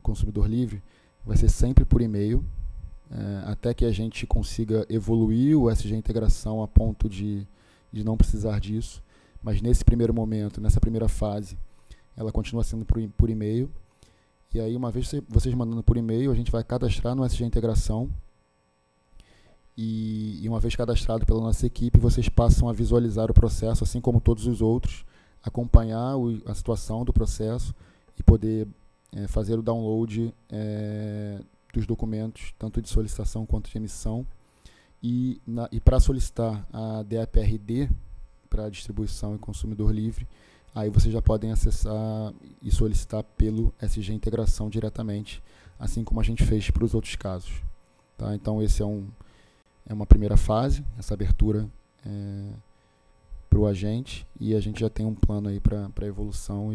consumidor livre, vai ser sempre por e-mail, até que a gente consiga evoluir o SG integração a ponto de não precisar disso. Mas nesse primeiro momento, nessa primeira fase, ela continua sendo por e-mail. E aí, uma vez vocês mandando por e-mail, a gente vai cadastrar no SG integração. E uma vez cadastrado pela nossa equipe, vocês passam a visualizar o processo, assim como todos os outros, acompanhar a situação do processo e poder fazer o download dos documentos, tanto de solicitação quanto de emissão. E para solicitar a DAPRD, para distribuição e consumidor livre, aí vocês já podem acessar e solicitar pelo SG integração diretamente, assim como a gente fez para os outros casos. Tá? Então, esse é uma primeira fase, essa abertura para o agente, e a gente já tem um plano aí para evolução.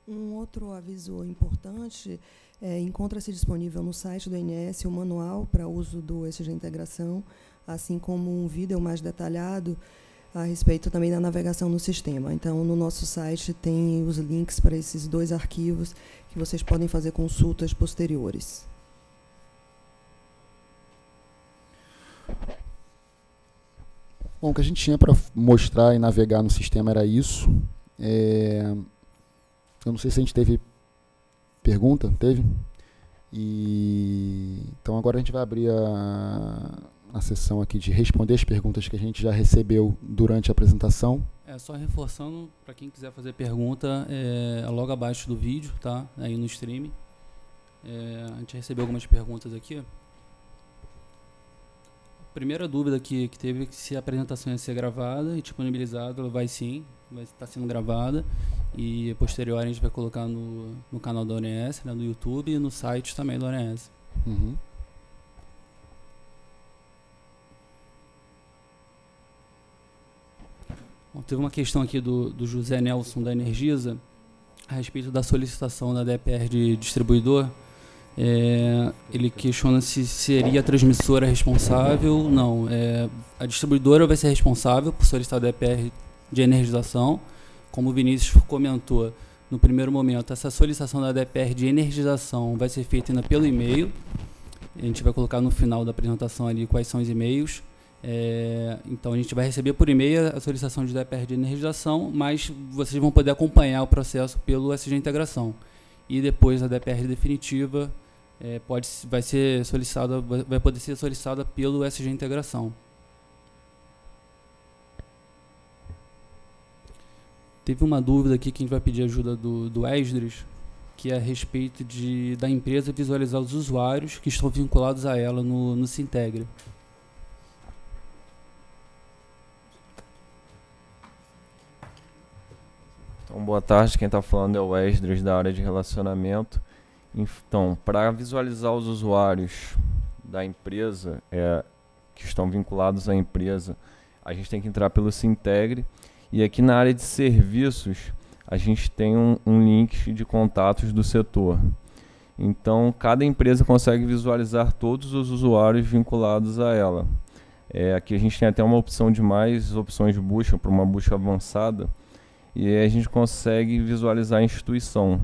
Um outro aviso importante, encontra-se disponível no site do ONS o manual para uso do SG integração, assim como um vídeo mais detalhado a respeito também da navegação no sistema. Então, no nosso site tem os links para esses dois arquivos que vocês podem fazer consultas posteriores. Bom, o que a gente tinha para mostrar e navegar no sistema era isso. Eu não sei se a gente teve pergunta, teve? Então agora a gente vai abrir a sessão aqui de responder as perguntas que a gente já recebeu durante a apresentação. Só reforçando, para quem quiser fazer pergunta, logo abaixo do vídeo, tá? Aí no stream. A gente recebeu algumas perguntas aqui. Primeira dúvida que teve é que se a apresentação ia ser gravada e disponibilizada. Ela vai sim, vai estar sendo gravada, e posterior a gente vai colocar no canal da ONS, né, no YouTube, e no site também da ONS. Uhum. Bom, teve uma questão aqui do José Nelson da Energisa a respeito da solicitação da DPR de distribuidor. Ele questiona se seria a transmissora responsável. Não, a distribuidora vai ser responsável por solicitar a DPR de energização. Como o Vinícius comentou, no primeiro momento, essa solicitação da DPR de energização vai ser feita ainda pelo e-mail. A gente vai colocar no final da apresentação ali quais são os e-mails. Então a gente vai receber por e-mail a solicitação de DPR de energização, mas vocês vão poder acompanhar o processo pelo SG Integração. E depois a DPR definitiva vai poder ser solicitada pelo SG Integração. Teve uma dúvida aqui que a gente vai pedir ajuda do Esdras, que é a respeito da empresa visualizar os usuários que estão vinculados a ela no Sintegre. Então, boa tarde, quem está falando é o Esdras, da área de relacionamento. Então, para visualizar os usuários da empresa, que estão vinculados à empresa, a gente tem que entrar pelo Sintegre. E aqui na área de serviços, a gente tem um link de contatos do setor. Então, cada empresa consegue visualizar todos os usuários vinculados a ela. Aqui a gente tem até uma opção de mais opções de busca, para uma busca avançada. E aí a gente consegue visualizar a instituição.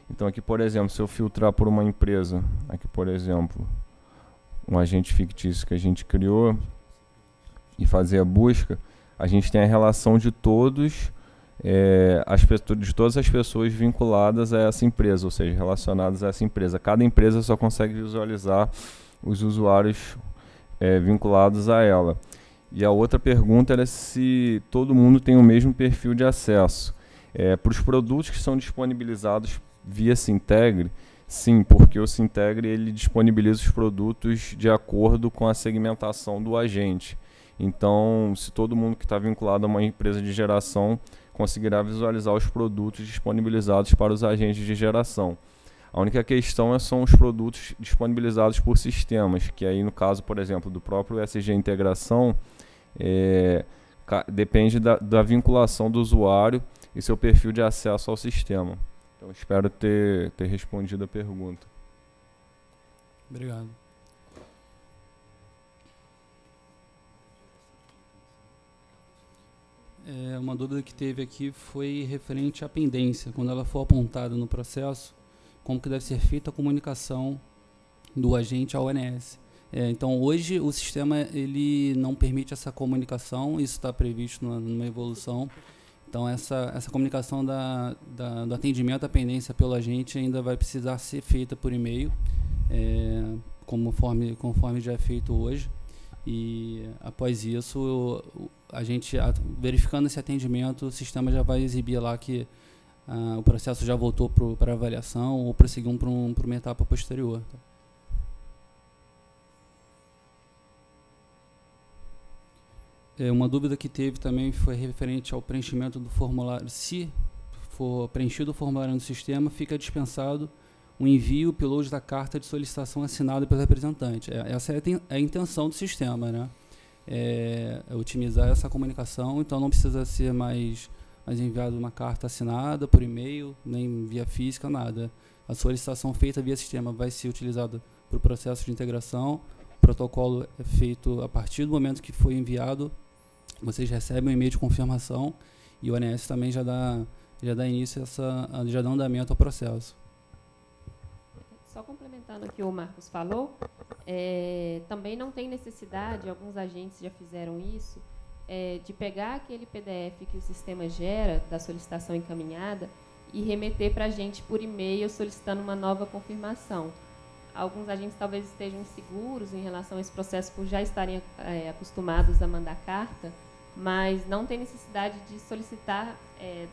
Então aqui, por exemplo, se eu filtrar por uma empresa, aqui, por exemplo, um agente fictício que a gente criou e fazer a busca, a gente tem a relação de todas as pessoas vinculadas a essa empresa, ou seja, relacionadas a essa empresa. Cada empresa só consegue visualizar os usuários vinculados a ela. E a outra pergunta era se todo mundo tem o mesmo perfil de acesso. Para os produtos que são disponibilizados via Sintegre, sim, porque o Sintegre ele disponibiliza os produtos de acordo com a segmentação do agente. Então, se todo mundo que está vinculado a uma empresa de geração conseguirá visualizar os produtos disponibilizados para os agentes de geração. A única questão são os produtos disponibilizados por sistemas, que aí no caso, por exemplo, do próprio SG Integração, depende da vinculação do usuário e seu perfil de acesso ao sistema. Então, espero ter respondido a pergunta. Obrigado. Uma dúvida que teve aqui foi referente à pendência. Quando ela for apontada no processo, como que deve ser feita a comunicação do agente ao ONS. Então, hoje, o sistema ele não permite essa comunicação, isso está previsto numa evolução. Então, essa comunicação do atendimento à pendência pelo agente ainda vai precisar ser feita por e-mail, conforme já é feito hoje. E após isso, a gente, verificando esse atendimento, o sistema já vai exibir lá que o processo já voltou para avaliação ou prosseguiu para uma etapa posterior. Uma dúvida que teve também foi referente ao preenchimento do formulário. Se for preenchido o formulário no sistema, fica dispensado o envio e upload da carta de solicitação assinada pelo representante. Essa é a intenção do sistema, né? Otimizar essa comunicação, então não precisa ser mais enviado uma carta assinada por e-mail, nem via física, nada. A solicitação feita via sistema vai ser utilizada para o processo de integração. O protocolo é feito a partir do momento que foi enviado, vocês recebem um e-mail de confirmação e o ONS também já dá início já dá andamento ao processo. Só complementando o que o Marcos falou, também não tem necessidade, alguns agentes já fizeram isso, de pegar aquele PDF que o sistema gera da solicitação encaminhada e remeter para a gente por e-mail solicitando uma nova confirmação. Alguns agentes talvez estejam inseguros em relação a esse processo por já estarem acostumados a mandar carta, mas não tem necessidade de solicitar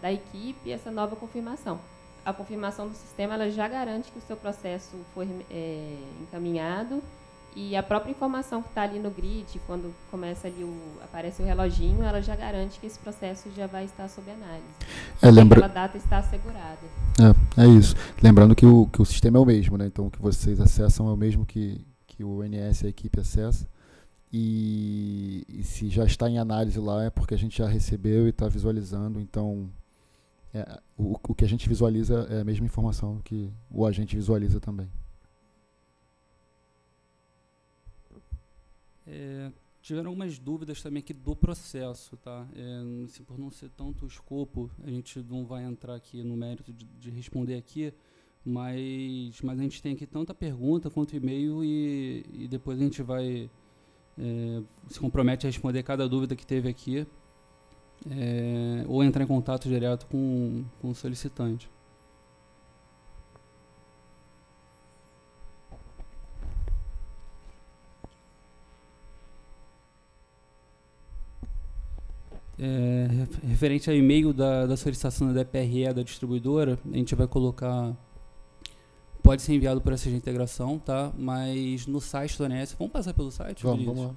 da equipe essa nova confirmação. A confirmação do sistema ela já garante que o seu processo foi encaminhado e a própria informação que está ali no grid, quando começa ali aparece o reloginho, ela já garante que esse processo já vai estar sob análise. Aquela data está assegurada. É isso. Lembrando que o sistema é o mesmo, né? Então o que vocês acessam é o mesmo que o ONS, a equipe, acessa. E se já está em análise lá é porque a gente já recebeu e está visualizando. Então o que a gente visualiza é a mesma informação que o agente visualiza também. Tiveram algumas dúvidas também aqui do processo, tá? Por não ser tanto o escopo, a gente não vai entrar aqui no mérito de responder aqui, mas a gente tem aqui tanto a pergunta quanto o e-mail e depois a gente vai se compromete a responder cada dúvida que teve aqui ou entrar em contato direto com o solicitante. Referente ao e-mail da solicitação da DPRE da distribuidora, a gente vai colocar, pode ser enviado por SG Integração, tá? Mas no site do ONS, vamos passar pelo site? Vamos lá.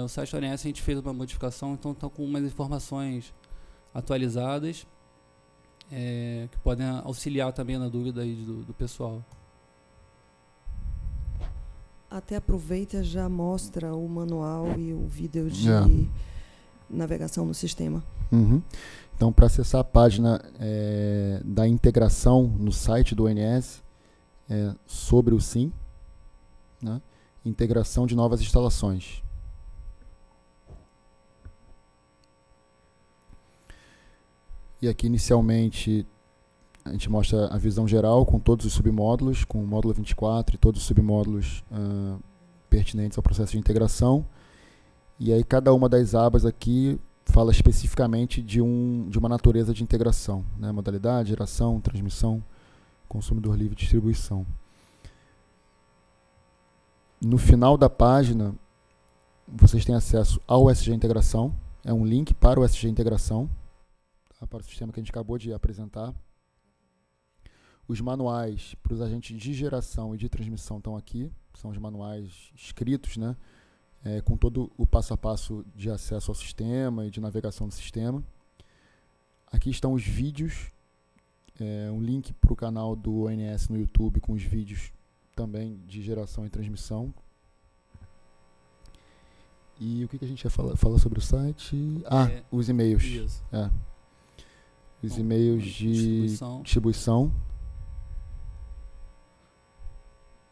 O site do ONS a gente fez uma modificação, então está com umas informações atualizadas que podem auxiliar também na dúvida aí do pessoal. Até aproveita, já mostra o manual e o vídeo de navegação no sistema. Uhum. Então, para acessar a página da integração no site do ONS, sobre o SIM, né? Integração de novas instalações. E aqui, inicialmente, a gente mostra a visão geral com todos os submódulos, com o módulo 24 e todos os submódulos pertinentes ao processo de integração. E aí cada uma das abas aqui fala especificamente de uma natureza de integração, né? Modalidade, geração, transmissão, consumidor livre, distribuição. No final da página, vocês têm acesso ao SG Integração, é um link para o SG Integração, tá? Para o sistema que a gente acabou de apresentar. Os manuais para os agentes de geração e de transmissão estão aqui, são os manuais escritos, né? Com todo o passo a passo de acesso ao sistema e de navegação do sistema. Aqui estão os vídeos, um link para o canal do ONS no YouTube com os vídeos também de geração e transmissão. E o que a gente ia falar sobre o site? Os e-mails. Isso. Os e-mails de distribuição.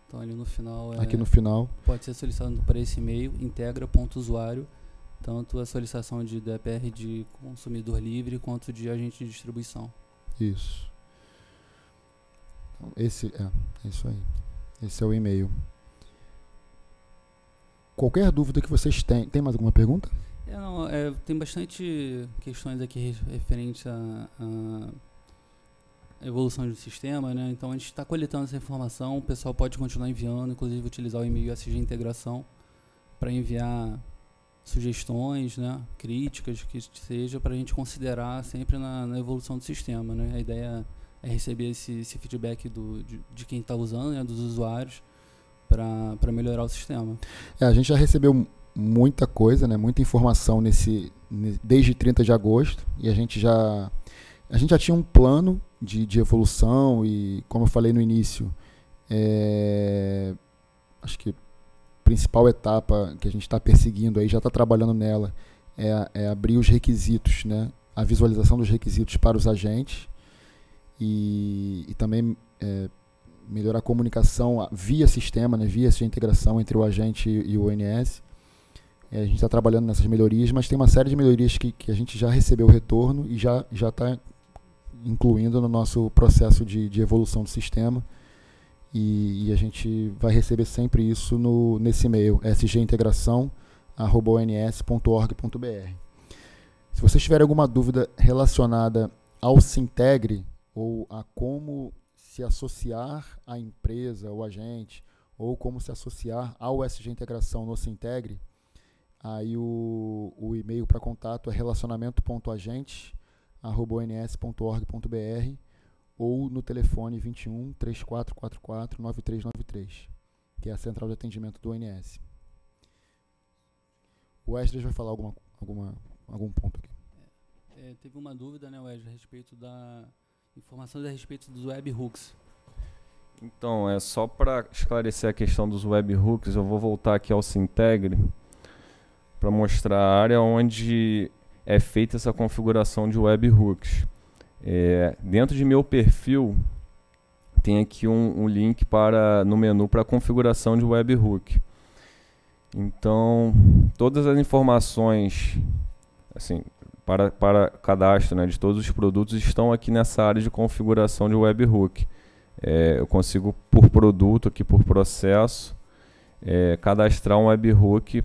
Então ali no final aqui no final pode ser solicitado para esse e-mail integra.usuário, tanto a solicitação de DPR de consumidor livre quanto de agente de distribuição. Isso. Então, isso aí. Esse é o e-mail. Qualquer dúvida que vocês tenham. Tem mais alguma pergunta? Tem bastante questões aqui referentes a evolução do sistema, né? Então a gente está coletando essa informação, o pessoal pode continuar enviando, inclusive utilizar o e-mail SG Integração para enviar sugestões, né? Críticas, que seja, para a gente considerar sempre na evolução do sistema, né? A ideia é receber esse feedback de quem está usando, né? Dos usuários, para melhorar o sistema. A gente já recebeu muita coisa, né? Muita informação desde 30 de agosto, e a gente já tinha um plano de evolução e, como eu falei no início, acho que a principal etapa que a gente está perseguindo, aí já está trabalhando nela, é abrir os requisitos, né? A visualização dos requisitos para os agentes e também melhorar a comunicação via sistema, né? Via essa integração entre o agente e o ONS. A gente está trabalhando nessas melhorias, mas tem uma série de melhorias que a gente já recebeu o retorno e já está incluindo no nosso processo de evolução do sistema, e a gente vai receber sempre isso nesse e-mail, sgintegração@ons.org.br. Se vocês tiverem alguma dúvida relacionada ao Sintegre ou a como se associar à empresa ou agente, ou como se associar ao SG Integração no Sintegre, aí o e-mail para contato é relacionamento.agente@ons.org.br ou no telefone 21 3444 9393, que é a central de atendimento do ONS. O Wesley vai falar algum ponto aqui. Teve uma dúvida, né, Wesley, a respeito da informação a respeito dos webhooks. Então, só para esclarecer a questão dos webhooks, eu vou voltar aqui ao Sintegre para mostrar a área onde é feita essa configuração de webhooks. Dentro de meu perfil tem aqui um link no menu para configuração de webhook. Então, todas as informações assim, para cadastro, né, de todos os produtos estão aqui nessa área de configuração de webhook. Eu consigo, por produto, aqui por processo, cadastrar um webhook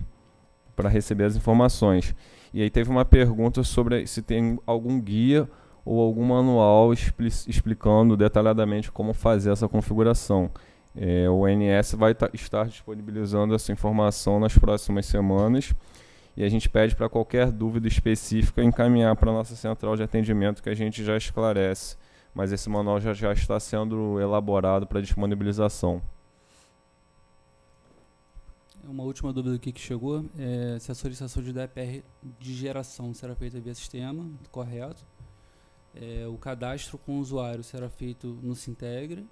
para receber as informações. E aí teve uma pergunta sobre se tem algum guia ou algum manual explicando detalhadamente como fazer essa configuração. O ONS vai estar disponibilizando essa informação nas próximas semanas e a gente pede para qualquer dúvida específica encaminhar para a nossa central de atendimento que a gente já esclarece, mas esse manual já está sendo elaborado para disponibilização. Uma última dúvida aqui que chegou, se a solicitação de DPR de geração será feita via sistema, correto? O cadastro com o usuário será feito no Sintegre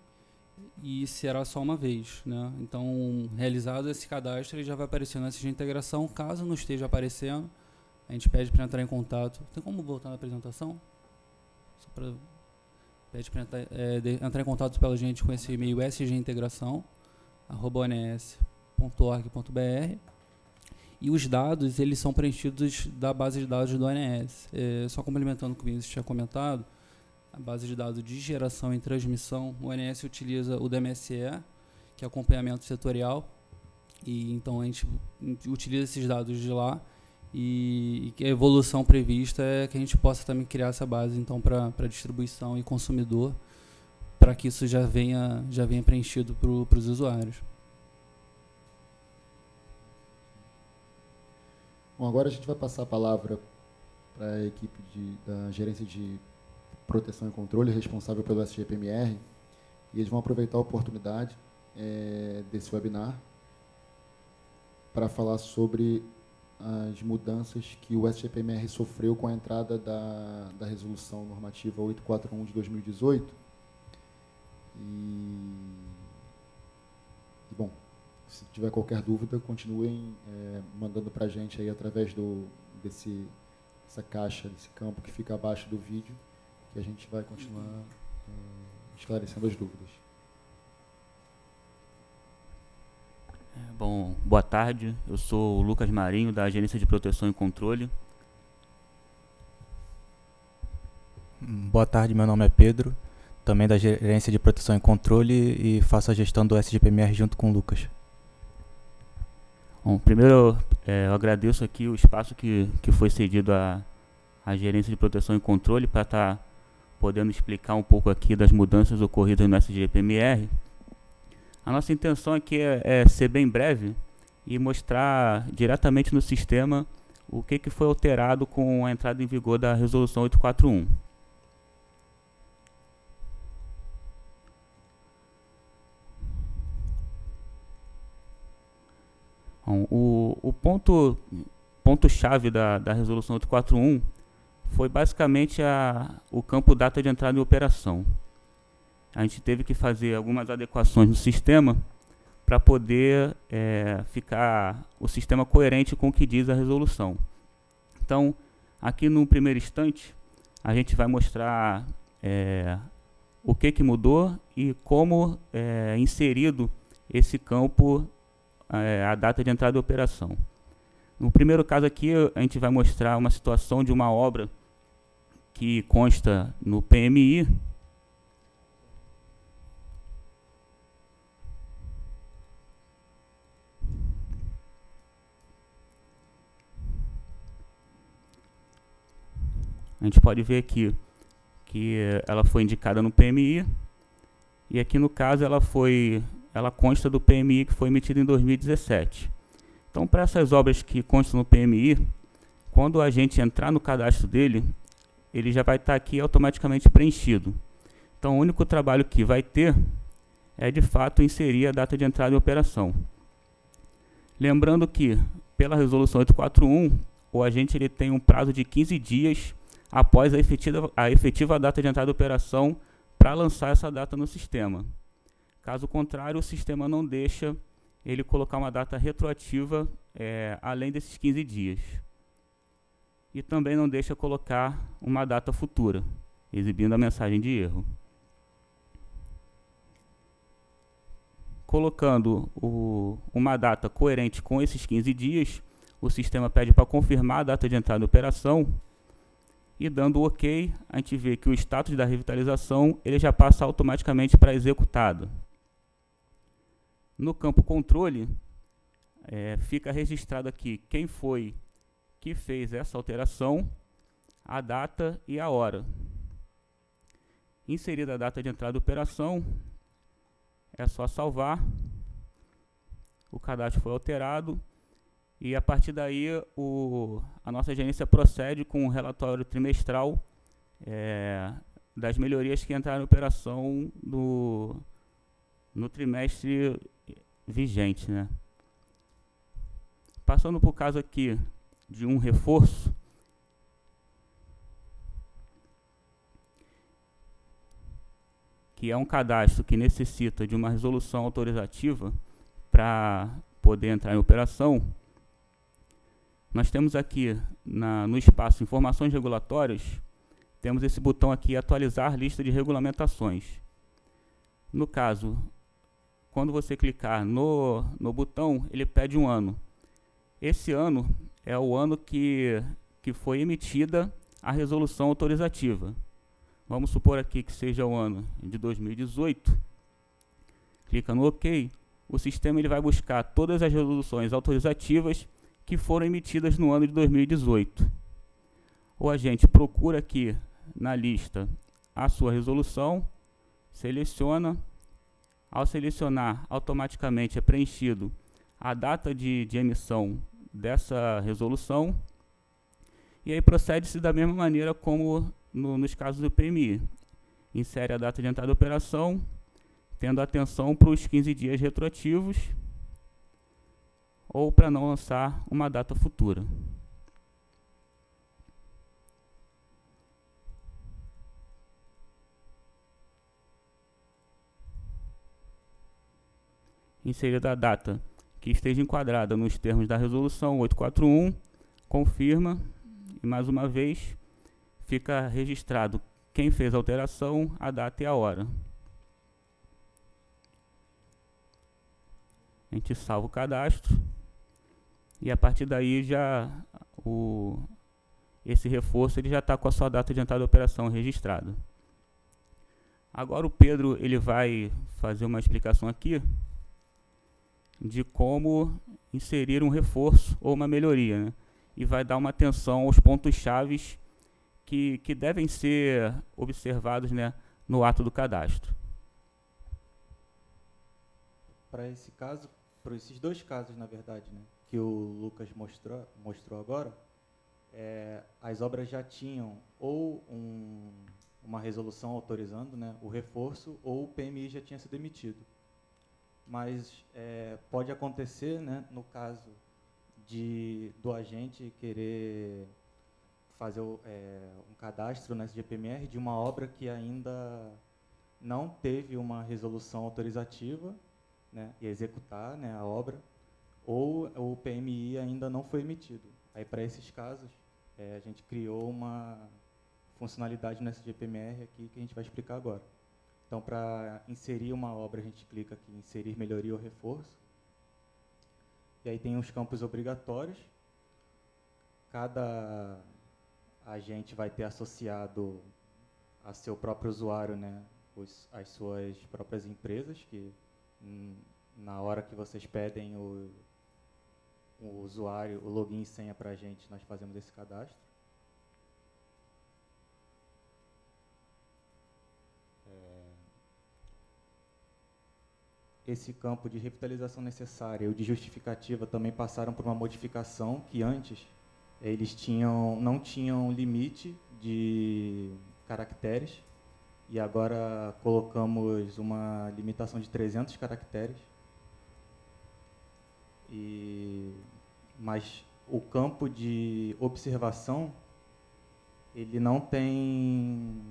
e será só uma vez, né? Então, realizado esse cadastro, ele já vai aparecer no SG Integração. Caso não esteja aparecendo, a gente pede para entrar em contato. Tem como voltar na apresentação? Só pede para entrar em contato pela gente com esse e-mail sgintegração@ons.org.br. E os dados, eles são preenchidos da base de dados do ONS. Só complementando o que o Vinícius tinha comentado, a base de dados de geração e transmissão, o ONS utiliza o DMSE, que é acompanhamento setorial, e então a gente utiliza esses dados de lá, e a evolução prevista é que a gente possa também criar essa base então para distribuição e consumidor, para que isso já venha preenchido para os usuários. Bom, agora a gente vai passar a palavra para a equipe da gerência de proteção e controle responsável pelo SGPMR, e eles vão aproveitar a oportunidade desse webinar para falar sobre as mudanças que o SGPMR sofreu com a entrada da resolução normativa 841 de 2018. Bom, se tiver qualquer dúvida, continuem mandando para a gente aí através dessa caixa, desse campo que fica abaixo do vídeo, que a gente vai continuar esclarecendo as dúvidas. Bom, boa tarde. Eu sou o Lucas Marinho, da Agência de Proteção e Controle. Boa tarde, meu nome é Pedro, também da Gerência de Proteção e Controle, e faço a gestão do SGPMR junto com o Lucas. Bom, primeiro eu agradeço aqui o espaço que foi cedido à Gerência de Proteção e Controle para estar podendo explicar um pouco aqui das mudanças ocorridas no SGPMR. A nossa intenção aqui é ser bem breve e mostrar diretamente no sistema o que foi alterado com a entrada em vigor da Resolução 841. Bom, o ponto-chave da Resolução 841 foi basicamente o campo data de entrada em operação. A gente teve que fazer algumas adequações no sistema para poder ficar o sistema coerente com o que diz a resolução. Então, aqui no primeiro instante, a gente vai mostrar o que mudou e como é inserido esse campo, a data de entrada em operação. No primeiro caso aqui, a gente vai mostrar uma situação de uma obra que consta no PMI. A gente pode ver aqui que ela foi indicada no PMI, e aqui no caso ela consta do PMI que foi emitido em 2017. Então, para essas obras que constam no PMI, quando a gente entrar no cadastro dele, ele já vai estar aqui automaticamente preenchido. Então, o único trabalho que vai ter é, de fato, inserir a data de entrada em operação. Lembrando que, pela Resolução 841, o agente ele tem um prazo de 15 dias após a efetiva data de entrada em operação para lançar essa data no sistema. Caso contrário, o sistema não deixa ele colocar uma data retroativa além desses 15 dias. E também não deixa colocar uma data futura, exibindo a mensagem de erro. colocando uma data coerente com esses 15 dias, o sistema pede para confirmar a data de entrada em operação, e dando o OK, a gente vê que o status da revitalização ele já passa automaticamente para executado. No campo controle, fica registrado aqui quem foi que fez essa alteração, a data e a hora. Inserida a data de entrada em operação, é só salvar, o cadastro foi alterado, e a partir daí a nossa gerência procede com um relatório trimestral das melhorias que entraram em operação no trimestre vigente, né? Passando por caso aqui de um reforço, que é um cadastro que necessita de uma resolução autorizativa para poder entrar em operação, nós temos aqui no espaço Informações Regulatórias, temos esse botão aqui, Atualizar Lista de Regulamentações. No caso, quando você clicar no botão, ele pede um ano. Esse ano é o ano que foi emitida a resolução autorizativa. Vamos supor aqui que seja o ano de 2018. Clica no OK. O sistema ele vai buscar todas as resoluções autorizativas que foram emitidas no ano de 2018. O agente procura aqui na lista a sua resolução, seleciona. Ao selecionar, automaticamente é preenchido a data de emissão dessa resolução, e aí procede-se da mesma maneira como nos casos do PMI. Insere a data de entrada da operação, tendo atenção para os 15 dias retroativos, ou para não lançar uma data futura. Inserida a data que esteja enquadrada nos termos da resolução 841, confirma, e mais uma vez fica registrado quem fez a alteração, a data e a hora. A gente salva o cadastro, e a partir daí esse reforço ele já está com a sua data de entrada da operação registrada. Agora o Pedro ele vai fazer uma explicação aqui de como inserir um reforço ou uma melhoria, né? E vai dar uma atenção aos pontos chaves que devem ser observados, né, no ato do cadastro. Para esse caso, para esses dois casos, na verdade, né, que o Lucas mostrou agora, as obras já tinham ou uma resolução autorizando, né, o reforço, ou o PMI já tinha sido emitido. Mas pode acontecer, né, no caso do agente querer fazer um cadastro na SGPMR de uma obra que ainda não teve uma resolução autorizativa, né, e executar, né, a obra, ou o PMI ainda não foi emitido. Aí, para esses casos, a gente criou uma funcionalidade no SGPMR aqui que a gente vai explicar agora. Então, para inserir uma obra, a gente clica aqui em Inserir melhoria ou reforço. E aí tem os campos obrigatórios. Cada agente vai ter associado a seu próprio usuário, né, as suas próprias empresas, que na hora que vocês pedem o usuário, o login e senha para a gente, nós fazemos esse cadastro. Esse campo de revitalização necessária e o de justificativa também passaram por uma modificação que antes eles não tinham limite de caracteres, e agora colocamos uma limitação de 300 caracteres. Mas o campo de observação ele não tem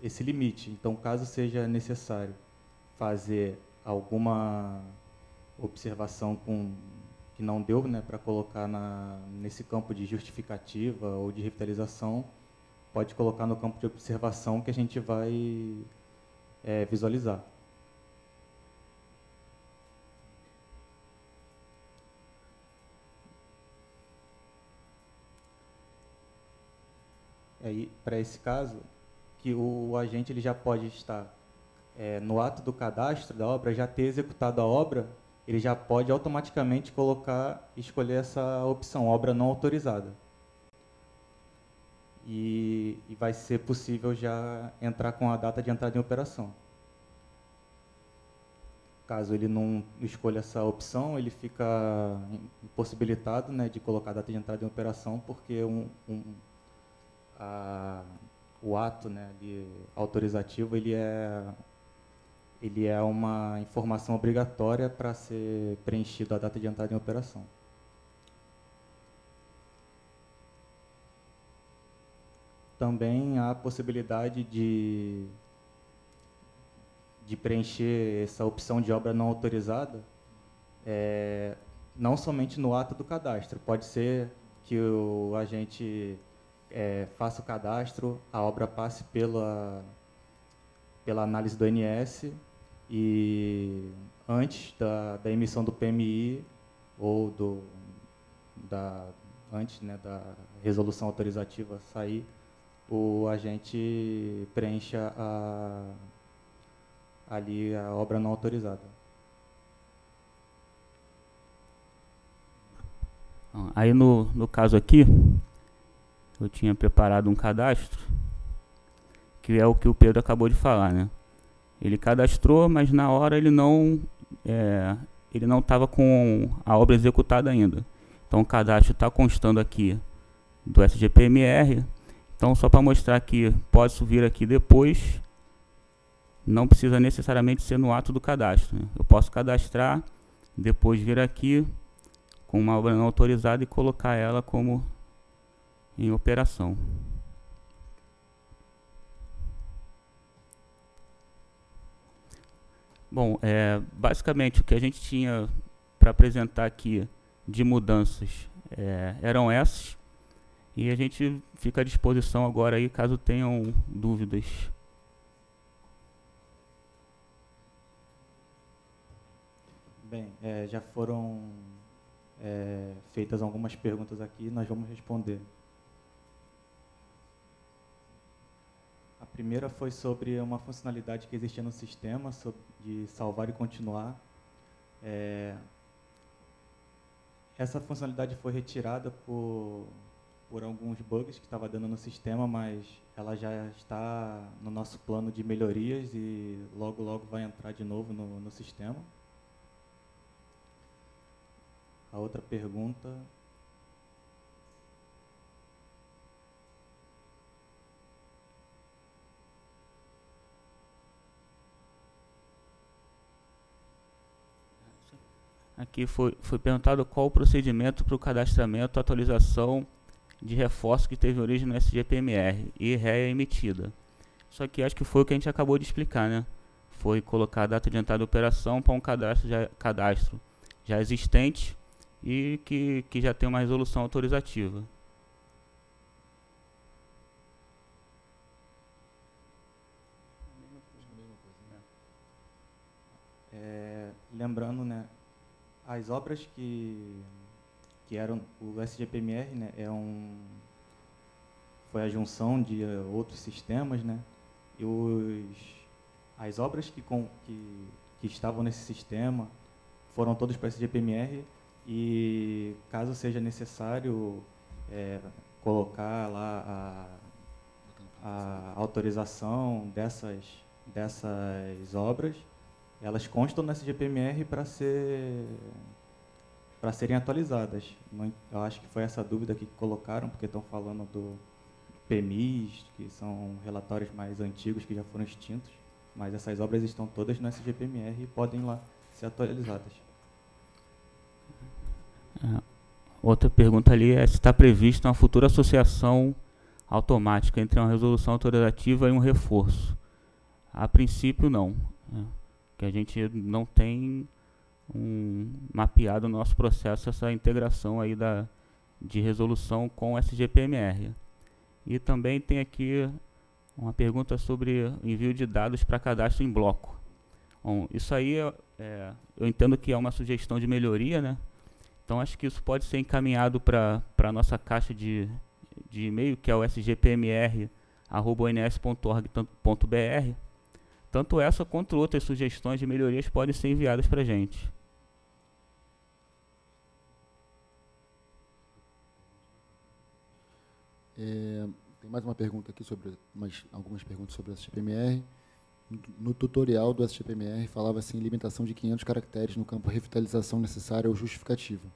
esse limite. Então, caso seja necessário fazer alguma observação que não deu, né, para colocar nesse campo de justificativa ou de revitalização, pode colocar no campo de observação que a gente vai visualizar. para esse caso, que o agente ele já pode estar no ato do cadastro da obra, já ter executado a obra, ele já pode automaticamente escolher essa opção, obra não autorizada. E vai ser possível já entrar com a data de entrada em operação. Caso ele não escolha essa opção, ele fica impossibilitado, né, de colocar a data de entrada em operação, porque o ato, né, autorizativo ele é uma informação obrigatória para ser preenchido a data de entrada em operação. Também há a possibilidade de preencher essa opção de obra não autorizada, não somente no ato do cadastro. Pode ser que o agente faça o cadastro, a obra passe pela análise do ANS e antes da emissão do PMI ou antes, né, da resolução autorizativa sair, o agente preencha ali a obra não autorizada. Aí no caso aqui, eu tinha preparado um cadastro, que é o que o Pedro acabou de falar, né? Ele cadastrou, mas na hora ele não estava com a obra executada ainda. Então o cadastro está constando aqui do SGPMR. Então, só para mostrar que pode subir aqui depois, não precisa necessariamente ser no ato do cadastro, né? Eu posso cadastrar, depois vir aqui com uma obra não autorizada e colocar ela como em operação. Bom, basicamente o que a gente tinha para apresentar aqui de mudanças eram essas. E a gente fica à disposição agora aí, caso tenham dúvidas. Bem, já foram feitas algumas perguntas aqui, nós vamos responder. A primeira foi sobre uma funcionalidade que existia no sistema, de salvar e continuar. Essa funcionalidade foi retirada por alguns bugs que estava dando no sistema, mas ela já está no nosso plano de melhorias e logo, logo vai entrar de novo no sistema. A outra pergunta... Aqui foi perguntado qual o procedimento para o cadastramento, atualização de reforço que teve origem no SGPMR e REA emitida. Isso aqui acho que foi o que a gente acabou de explicar, né? Foi colocar a data de entrada de operação para um cadastro já existente e que já tem uma resolução autorizativa. Lembrando, né, as obras que eram o SGPMR, né, foi a junção de outros sistemas, né, e as obras que estavam nesse sistema foram todas para o SGPMR, e caso seja necessário colocar lá a autorização dessas obras, elas constam no SGPMR para serem atualizadas. Eu acho que foi essa dúvida que colocaram, porque estão falando do PMIs, que são relatórios mais antigos que já foram extintos, mas essas obras estão todas no SGPMR e podem lá ser atualizadas. Outra pergunta ali é se está prevista uma futura associação automática entre uma resolução autorizativa e um reforço. A princípio, não. Que a gente não tem mapeado no nosso processo essa integração aí de resolução com o SGPMR. E também tem aqui uma pergunta sobre envio de dados para cadastro em bloco. Bom, isso aí eu entendo que é uma sugestão de melhoria, né? Então acho que isso pode ser encaminhado para a nossa caixa de de e-mail, que é o sgpmr@ons.org.br, tanto essa quanto outras sugestões de melhorias podem ser enviadas para a gente. Tem mais uma pergunta aqui algumas perguntas sobre o SGPMR. No tutorial do SGPMR falava assim, limitação de 500 caracteres no campo revitalização necessária ou justificativa.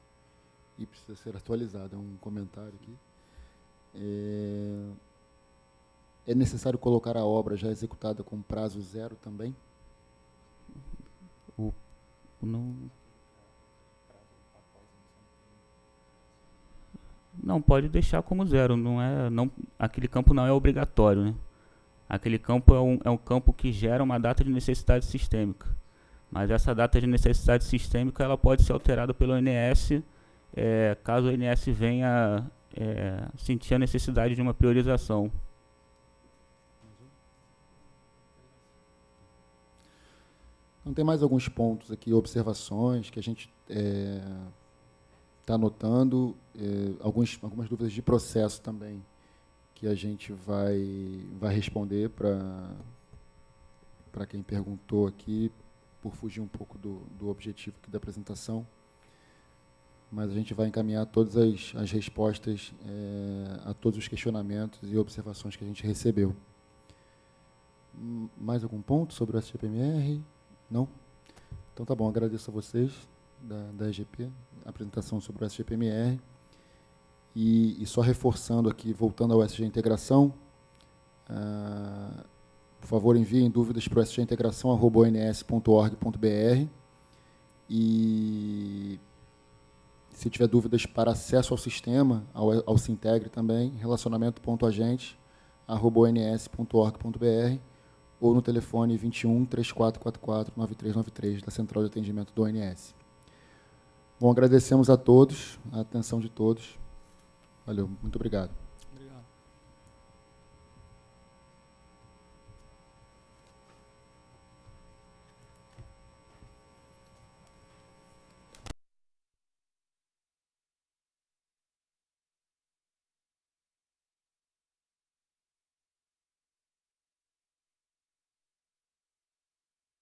E precisa ser atualizado, é um comentário aqui. É necessário colocar a obra já executada com prazo 0 também? Não, pode deixar como 0. Aquele campo não é obrigatório, né? Aquele campo é um campo que gera uma data de necessidade sistêmica. Mas essa data de necessidade sistêmica ela pode ser alterada pelo ONS, caso o ONS venha sentir a necessidade de uma priorização. Então, tem mais alguns pontos aqui, observações que a gente está anotando, algumas dúvidas de processo também, que a gente vai responder para quem perguntou aqui, por fugir um pouco do objetivo aqui da apresentação. Mas a gente vai encaminhar todas as respostas a todos os questionamentos e observações que a gente recebeu. Mais algum ponto sobre o SGPMR? Não? Então tá bom, agradeço a vocês da EGP, a apresentação sobre o SGPMR. E só reforçando aqui, voltando ao SG Integração, por favor, enviem dúvidas para o sgintegração@ons.org.br e se tiver dúvidas para acesso ao sistema, ao Sintegre também, relacionamento.agentes@ons.org.br ou no telefone 21 3444 9393 da Central de Atendimento do ONS. Bom, agradecemos a todos, a atenção de todos. Valeu, muito obrigado.